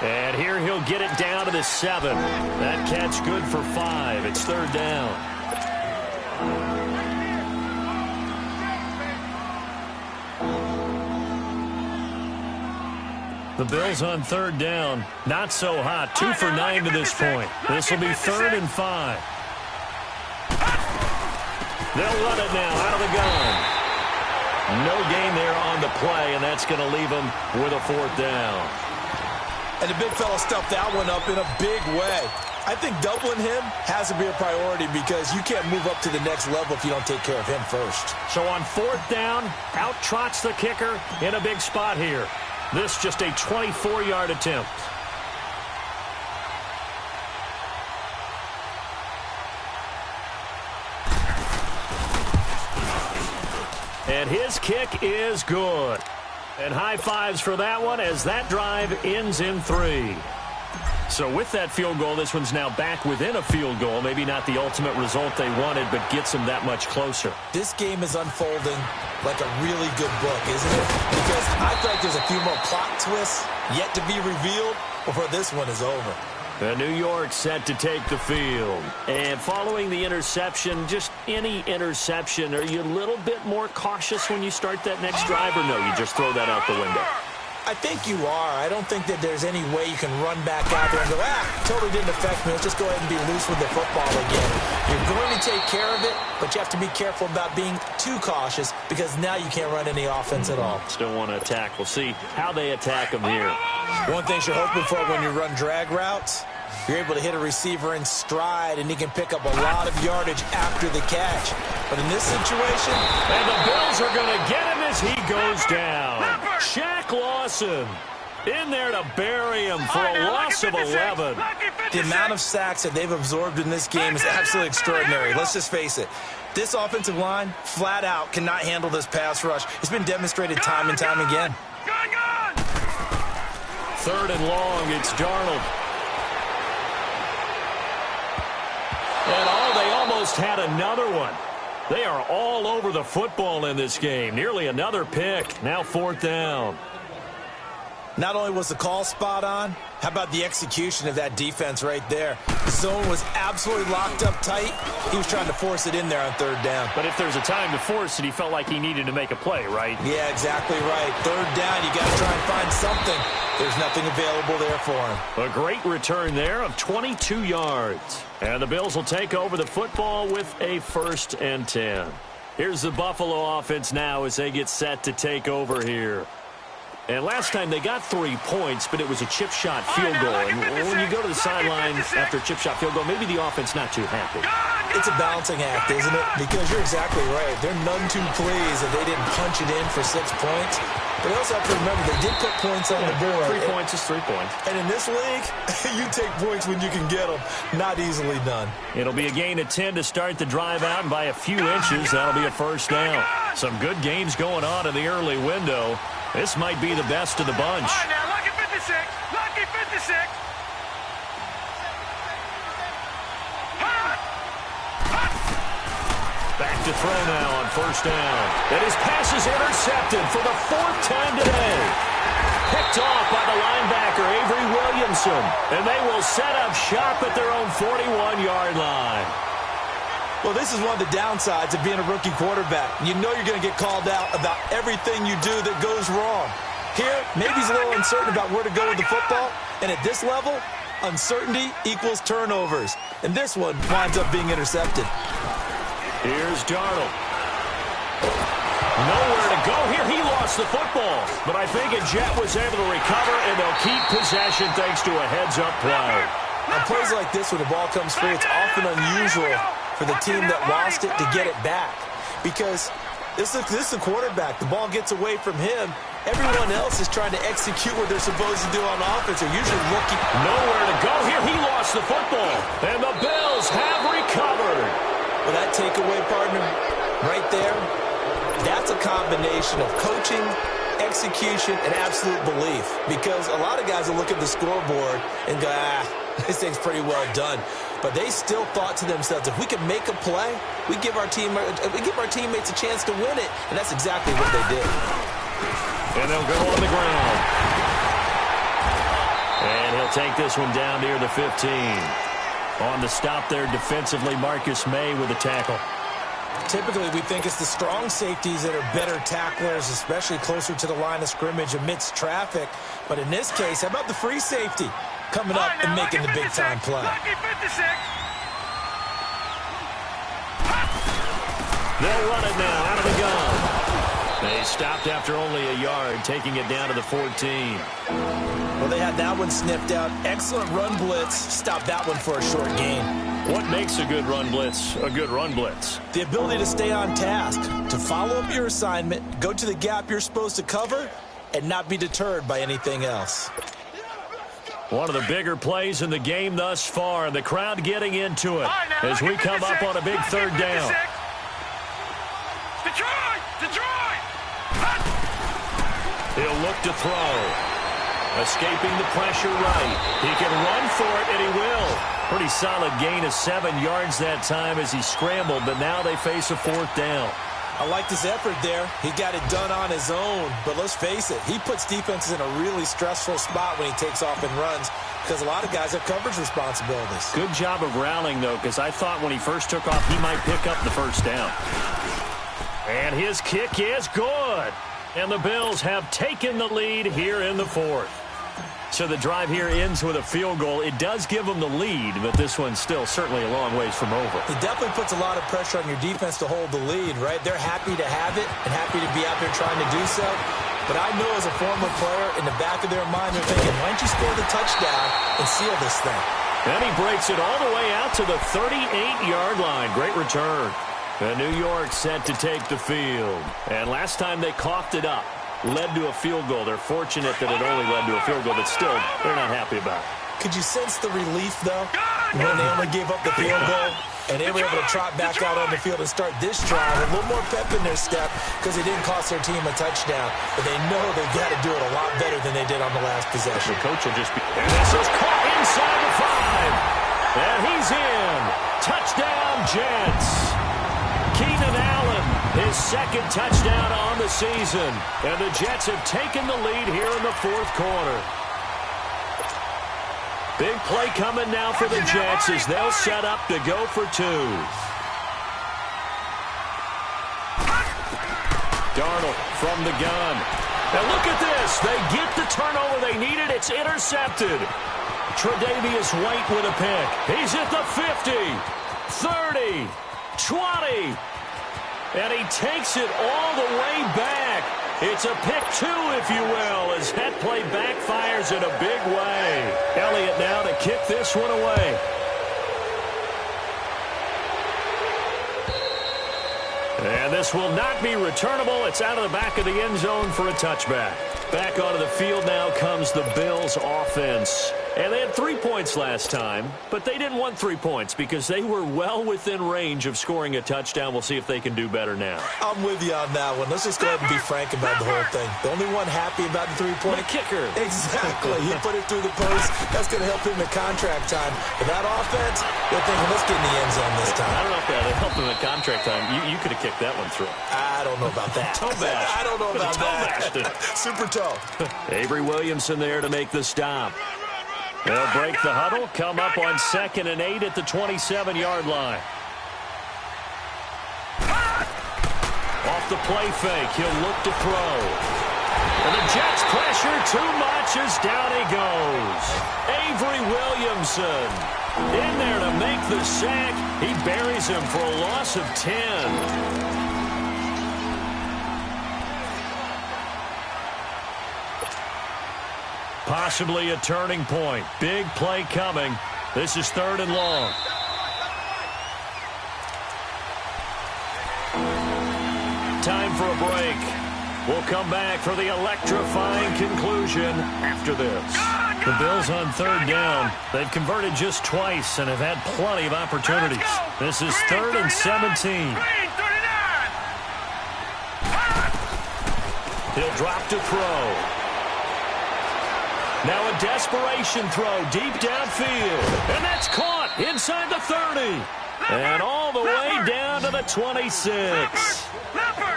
S1: And here he'll get it down to the 7. That catch good for 5. It's 3rd down. The Bills on 3rd down. Not so hot. 2 for 9 to this point. This will be 3rd and 5. They'll run it now out of the gun. No gain there on the play, and that's going to leave them with a 4th down.
S2: And the big fella stuffed that one up in a big way. I think doubling him has to be a priority because you can't move up to the next level if you don't take care of him first.
S1: So on 4th down, out trots the kicker in a big spot here. This just a 24-yard attempt. And his kick is good. And high fives for that one as that drive ends in 3. So with that field goal, this one's now back within a field goal. Maybe not the ultimate result they wanted, but gets them that much closer.
S2: This game is unfolding like a really good book, isn't it? Because I feel like there's a few more plot twists yet to be revealed before this one is over.
S1: The New York set to take the field. And following the interception, just any interception, are you a little bit more cautious when you start that next drive, or no, you just throw that out the window?
S2: I think you are. I don't think that there's any way you can run back out there and go, totally didn't affect me. Let's just go ahead and be loose with the football again. You're going to take care of it, but you have to be careful about being too cautious because now you can't run any offense at all.
S1: Still want to attack. We'll see how they attack them here.
S2: One thing you're hoping for when you run drag routes, you're able to hit a receiver in stride, and he can pick up a lot of yardage after the catch. But in this situation...
S1: And the Bills are going to get him as he goes down. Shaq Lawson in there to bury him for a loss of 11.
S2: The amount of sacks that they've absorbed in this game is absolutely extraordinary. Let's just face it. This offensive line, flat out, cannot handle this pass rush. It's been demonstrated time and time again.
S1: Third and long, it's Darnold. And they almost had another one. They are all over the football in this game. Nearly another pick. Now fourth down.
S2: Not only was the call spot on, how about the execution of that defense right there? The zone was absolutely locked up tight. He was trying to force it in there on third down.
S1: But if there's a time to force it, he felt like he needed to make a play, right?
S2: Yeah, exactly right. Third down, you got to try and find something. There's nothing available there for him.
S1: A great return there of 22 yards. And the Bills will take over the football with a 1st and 10. Here's the Buffalo offense now as they get set to take over here. And last time they got 3 points, but it was a chip shot field goal. And when you go to the sideline after a chip shot field goal, maybe the offense not too happy.
S2: It's a balancing act, isn't it? Because you're exactly right. They're none too pleased that they didn't punch it in for 6 points. But you also have to remember they did put points on the board.
S1: 3 points is 3 points.
S2: And in this league, you take points when you can get them. Not easily done.
S1: It'll be a gain of 10 to start the drive out, and by a few inches, that'll be a first down. Some good games going on in the early window. This might be the best of the bunch.
S3: All right, now, lucky 56. Lucky 56.
S1: Back to throw now on first down. And his pass is intercepted for the 4th time today. Picked off by the linebacker, Avery Williamson. And they will set up shop at their own 41-yard line.
S2: Well, this is one of the downsides of being a rookie quarterback. You know you're going to get called out about everything you do that goes wrong. Here, maybe he's a little uncertain about where to go with the football. And at this level, uncertainty equals turnovers. And this one winds up being intercepted.
S1: Here's Darnold. Nowhere to go here. He lost the football. But I think Jet was able to recover, and they'll keep possession thanks to a heads-up play.
S2: On plays like this where the ball comes free, it's often unusual for the team that lost it to get it back. Because this is the quarterback. The ball gets away from him. Everyone else is trying to execute what they're supposed to do on offense. They're usually looking.
S1: Nowhere to go here. He lost the football. And the Bills have recovered.
S2: Well, that takeaway, partner, right there, that's a combination of coaching, execution, and absolute belief. Because a lot of guys will look at the scoreboard and go, this thing's pretty well done. But they still thought to themselves, if we can make a play, we give our teammates a chance to win it. And that's exactly what they did.
S1: And they'll go on the ground. And he'll take this one down near the 15. On the stop there defensively, Marcus May with a tackle.
S2: Typically, we think it's the strong safeties that are better tacklers, especially closer to the line of scrimmage amidst traffic. But in this case, how about the free safety coming up and making the big-time play?
S1: They'll run it now out of the gun. They stopped after only a yard, taking it down to the 14.
S2: Well, they had that one sniffed out. Excellent run blitz. Stopped that one for a short gain.
S1: What makes a good run blitz a good run blitz?
S2: The ability to stay on task, to follow up your assignment, go to the gap you're supposed to cover, and not be deterred by anything else.
S1: One of the bigger plays in the game thus far, and the crowd getting into it as we come up on a big third down.
S3: Detroit!
S1: He'll look to throw. Escaping the pressure right. He can run for it, and he will. Pretty solid gain of 7 yards that time as he scrambled, but now they face a 4th down.
S2: I liked his effort there. He got it done on his own. But let's face it, he puts defenses in a really stressful spot when he takes off and runs because a lot of guys have coverage responsibilities.
S1: Good job of rallying, though, because I thought when he first took off, he might pick up the first down. And his kick is good. And the Bills have taken the lead here in the 4th. So the drive here ends with a field goal. It does give them the lead, but this one's still certainly a long ways from over.
S2: It definitely puts a lot of pressure on your defense to hold the lead, right? They're happy to have it and happy to be out there trying to do so. But I know as a former player, in the back of their mind, they're thinking, why don't you score the touchdown and seal this thing?
S1: And he breaks it all the way out to the 38-yard line. Great return. And New York set to take the field. And last time they coughed it up, led to a field goal. They're fortunate that it only led to a field goal, but still, they're not happy about it.
S2: Could you sense the relief, though, when they only gave up the field goal and they were able to trot back out on the field and start this drive with a little more pep in their step because it didn't cost their team a touchdown, but they know they've got to do it a lot better than they did on the last possession.
S1: The coach will just be... And this is caught inside the 5. And he's in. Touchdown, Jets. Keenan Allen, his 2nd touchdown on the season. And the Jets have taken the lead here in the 4th quarter. Big play coming now for the Jets as they'll set up to go for 2. Darnold from the gun. And look at this. They get the turnover they needed. It's intercepted. Tre'Davious White with a pick. He's at the 50, 30, 20. And he takes it all the way back. It's a pick 2, if you will, as that play backfires in a big way. Elliott now to kick this one away. And this will not be returnable. It's out of the back of the end zone for a touchback. Back onto the field now comes the Bills offense. And they had 3 points last time, but they didn't want 3 points because they were well within range of scoring a touchdown. We'll see if they can do better now.
S2: I'm with you on that one. Let's just go ahead and be frank about the whole thing. The only one happy about the 3-point...
S1: The kicker.
S2: Exactly. He put it through the post. That's going to help him in contract time. But that offense, they're thinking, let's get in the end zone this time.
S1: I don't know if that helped him in contract time. You could have kicked that one through.
S2: I don't know about that.
S1: Toe bash.
S2: I don't know about that. Super toe.
S1: Avery Williamson there to make the stop. They'll break the huddle, come up on 2nd and 8 at the 27-yard line. Off the play fake, he'll look to throw. And the Jets pressure too much as down he goes. Avery Williamson in there to make the sack. He buries him for a loss of 10. Possibly a turning point. Big play coming. This is 3rd and long. Time for a break. We'll come back for the electrifying conclusion after this. The Bills on 3rd down. They've converted just twice and have had plenty of opportunities. This is 3rd and 17. He'll drop to throw. Now a desperation throw deep downfield. And that's caught inside the 30. And all the way down to the 26.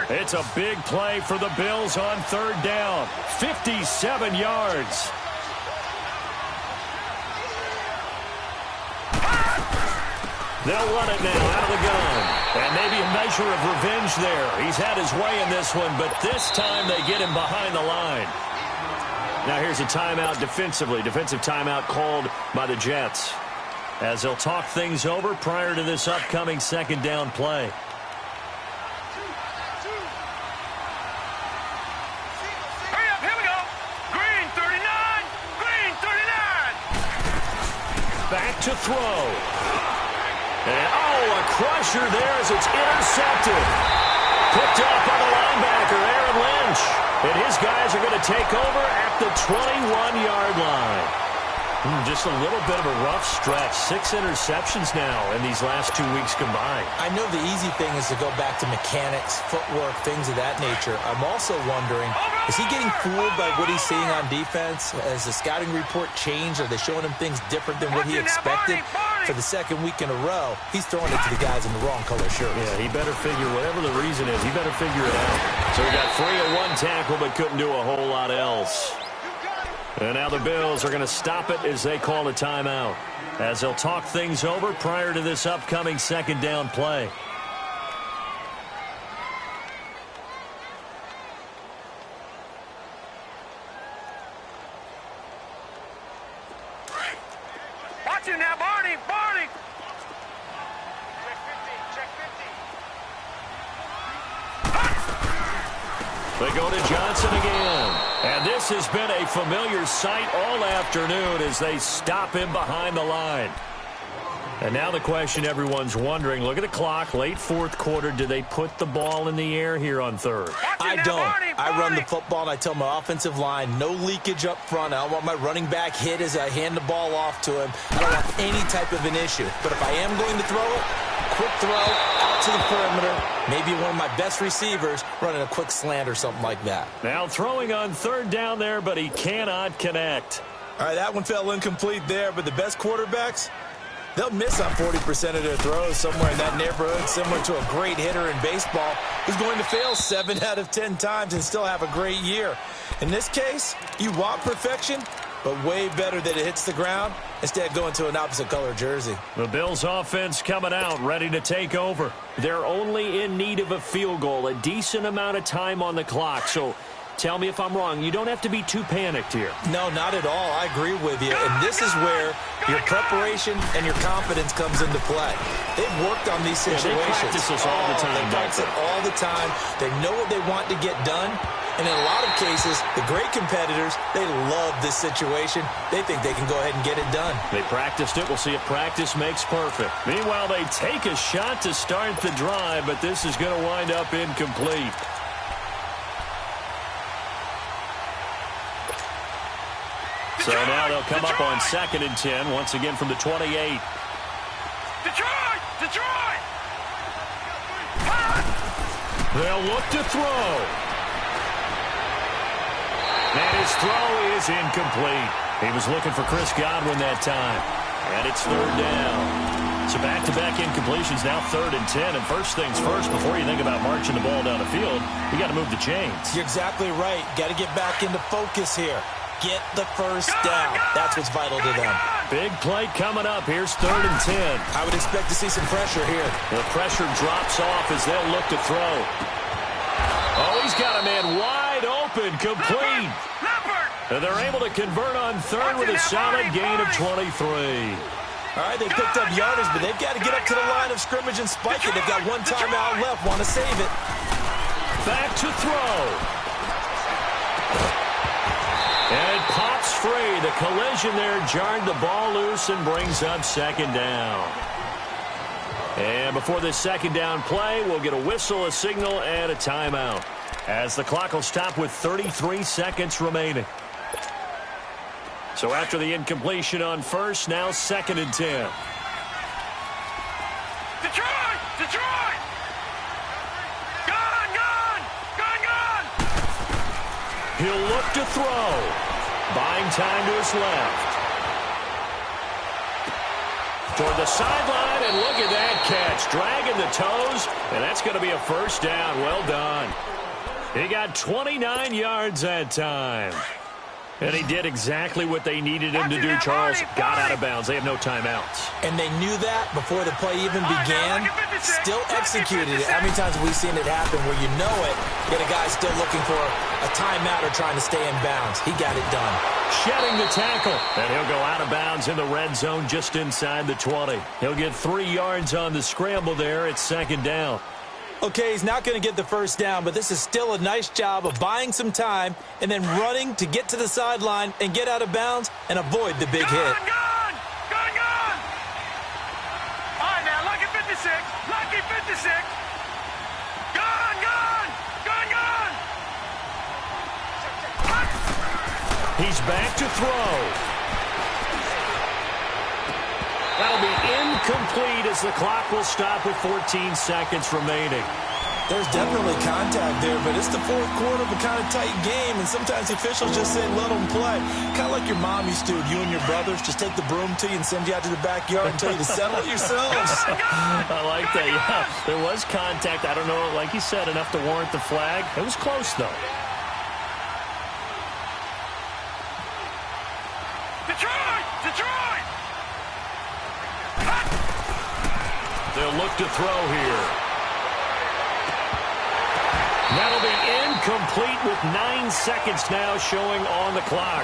S1: It's a big play for the Bills on 3rd down. 57 yards. They'll run it now out of the gun. And maybe a measure of revenge there. He's had his way in this one, but this time they get him behind the line. Now here's a timeout defensively. Defensive timeout called by the Jets as they'll talk things over prior to this upcoming 2nd down play.
S3: Hurry up, here we go. Green 39, green 39.
S1: Back to throw. And a crusher there as it's intercepted. Picked up by the linebacker, Aaron Lynch. And his guys are going to take over at the 21-yard line. Just a little bit of a rough stretch. 6 interceptions now in these last 2 weeks combined.
S2: I know the easy thing is to go back to mechanics, footwork, things of that nature. I'm also wondering, is he getting fooled by what he's seeing on defense? Has the scouting report changed? Are they showing him things different than what he expected? For the second week in a row, he's throwing it to the guys in the wrong color shirts.
S1: Yeah, he better figure, whatever the reason is, he better figure it out. So he got 3 at 1 tackle, but couldn't do a whole lot else. And now the Bills are going to stop it as they call a timeout, as they'll talk things over prior to this upcoming second down play.
S3: Watch it now, Barney! Barney! Check 50.
S1: They go to Johnson again. And this has been a familiar sight all afternoon as they stop him behind the line. And now the question everyone's wondering, look at the clock, late fourth quarter, do they put the ball in the air here on third?
S2: I don't. I run the football, and I tell my offensive line, no leakage up front. I don't want my running back hit as I hand the ball off to him. I don't want any type of an issue. But if I am going to throw it, quick throw out to the perimeter, maybe one of my best receivers running a quick slant or something like that.
S1: Now throwing on third down there, but he cannot connect.
S2: All right, that one fell incomplete there, but the best quarterbacks, they'll miss on 40% of their throws somewhere in that neighborhood, similar to a great hitter in baseball who's going to fail 7 out of 10 times and still have a great year. In this case, you want perfection, but way better that it hits the ground instead of going to an opposite color jersey.
S1: The Bills offense coming out, ready to take over. They're only in need of a field goal, a decent amount of time on the clock. So tell me if I'm wrong. You don't have to be too panicked here.
S2: No, not at all. I agree with you. And this is where your preparation and your confidence comes into play. They've worked on these situations.
S1: They practice this all the time.
S2: They practice it all the time. They know what they want to get done. And in a lot of cases, the great competitors, they love this situation. They think they can go ahead and get it done.
S1: They practiced it. We'll see if practice makes perfect. Meanwhile, they take a shot to start the drive, but this is going to wind up incomplete. So now they'll come up on 2nd and 10, once again from the 28.
S3: Detroit! Detroit!
S1: They'll look to throw. And his throw is incomplete. He was looking for Chris Godwin that time. And it's third down. So back-to-back incompletions, now 3rd and 10. And first things first, before you think about marching the ball down the field, you got to move the chains.
S2: You're exactly right. Got to get back into focus here. Get the first down. That's what's vital to them.
S1: Big play coming up. Here's 3rd and 10.
S2: I would expect to see some pressure here.
S1: The pressure drops off as they'll look to throw. Oh, he's got a man wide open, complete. And they're able to convert on third with a solid gain of 23.
S2: All right, they picked up yardage, but they've got to get up to the line of scrimmage and spike it. They've got one timeout left. Want to save it.
S1: Back to throw. And it pops free. The collision there jarred the ball loose and brings up 2nd down. And before this 2nd down play, we'll get a whistle, a signal, and a timeout, as the clock will stop with 33 seconds remaining. So after the incompletion on first, now 2nd and 10.
S3: Detroit! Detroit! Gone! Gone! Gone! Gone!
S1: He'll look to throw. Buying time to his left. Toward the sideline, and look at that catch. Dragging the toes, and that's going to be a first down. Well done. He got 29 yards that time. And he did exactly what they needed him to do, Charles. Got out of bounds. They have no timeouts.
S2: And they knew that before the play even began. Still executed it. How many times have we seen it happen where you know it, yet a guy's still looking for a timeout or trying to stay in bounds? He got it done.
S1: Shedding the tackle. And he'll go out of bounds in the red zone just inside the 20. He'll get 3 yards on the scramble there at 2nd down.
S2: Okay, he's not going to get the first down, but this is still a nice job of buying some time and then running to get to the sideline and get out of bounds and avoid the big hit.
S3: Gone! Gone! Gone! Gone! All right, now, lucky 56. Lucky 56. Gone! Gone! Gone! Gone!
S1: He's back to throw. That'll be incomplete as the clock will stop with 14 seconds remaining.
S2: There's definitely contact there, but it's the fourth quarter of a kind of tight game, and sometimes the officials just say, let them play. Kind of like your mom used to. You and your brothers just take the broom to you and send you out to the backyard and tell you to settle it yourselves.
S1: I like that, yeah. There was contact. I don't know, like you said, enough to warrant the flag. It was close, though.
S3: Detroit! Detroit!
S1: They'll look to throw here. That'll be incomplete with 9 seconds now showing on the clock.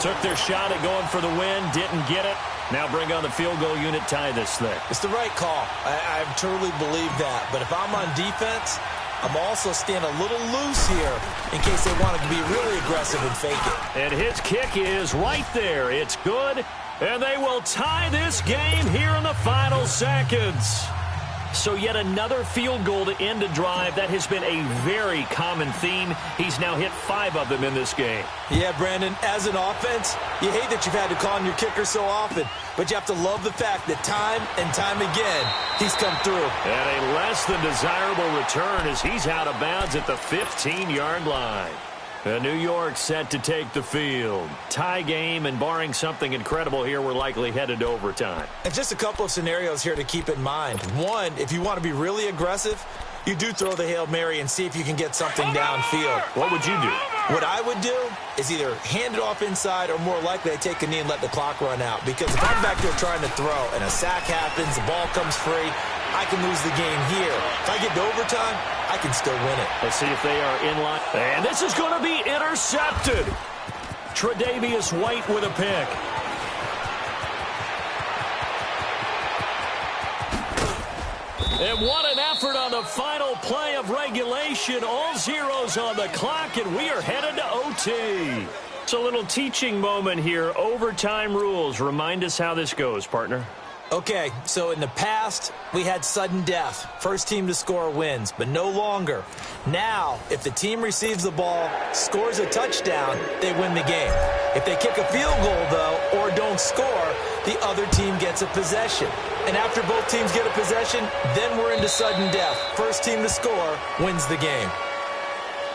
S1: Took their shot at going for the win, didn't get it. Now bring on the field goal unit, tie this thing.
S2: It's the right call. I truly believe that. But if I'm on defense, I'm also staying a little loose here in case they want to be really aggressive and fake it.
S1: And his kick is right there. It's good. And they will tie this game here in the final seconds. So yet another field goal to end a drive. That has been a very common theme. He's now hit 5 of them in this game.
S2: Yeah, Brandon, as an offense, you hate that you've had to call on your kicker so often, but you have to love the fact that time and time again, he's come through.
S1: And a less than desirable return as he's out of bounds at the 15-yard line. New York set to take the field. Tie game, and barring something incredible here, we're likely headed to overtime.
S2: And just a couple of scenarios here to keep in mind. One, if you want to be really aggressive, you do throw the Hail Mary and see if you can get something downfield.
S1: What would you do?
S2: What I would do is either hand it off inside or more likely I take a knee and let the clock run out. Because if I'm back there trying to throw and a sack happens, the ball comes free, I can lose the game here. If I get to overtime, I can still win it.
S1: Let's see if they are in line. And this is going to be intercepted. Tre'Davious White with a pick. And what an effort on the final play of regulation. All zeros on the clock, and we are headed to OT. It's a little teaching moment here. Overtime rules. Remind us how this goes, partner.
S2: Okay, so in the past, we had sudden death. First team to score wins, but no longer. Now, if the team receives the ball, scores a touchdown, they win the game. If they kick a field goal, though, or don't score, the other team gets a possession. And after both teams get a possession, then we're into sudden death. First team to score wins the game.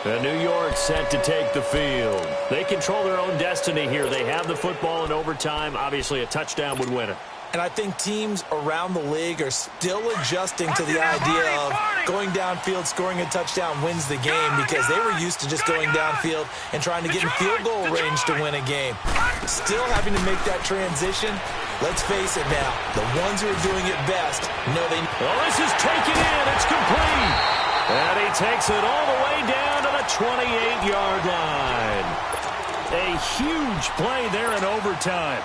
S1: And New York set to take the field. They control their own destiny here. They have the football in overtime. Obviously, a touchdown would win it.
S2: And I think teams around the league are still adjusting to the idea of going downfield, scoring a touchdown wins the game because they were used to just going downfield and trying to get in field goal range to win a game. Still having to make that transition. Let's face it now, the ones who are doing it best know they...
S1: Well, this is taken in. It's complete. And he takes it all the way down to the 28-yard line. A huge play there in overtime.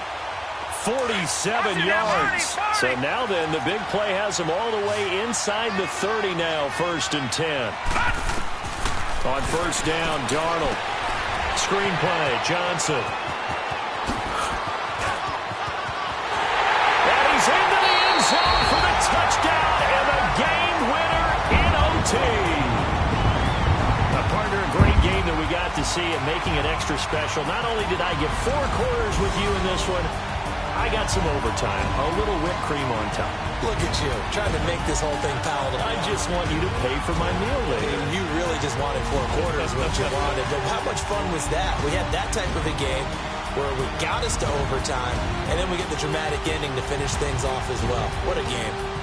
S1: 47 yards. So now then, the big play has him all the way inside the 30 now, 1st and 10. On first down, Darnold. Screen play, Johnson. And he's into the end zone for the touchdown and the game winner in OT. Partner, a great game that we got to see and making it extra special. Not only did I get 4 quarters with you in this one, I got some overtime, a little whipped cream on top.
S2: Look at you, trying to make this whole thing palatable.
S1: I just want you to pay for my meal later.
S2: You really just wanted 4 quarters, what you wanted. But how much fun was that? We had that type of a game where we got us to overtime, and then we get the dramatic ending to finish things off as well. What a game.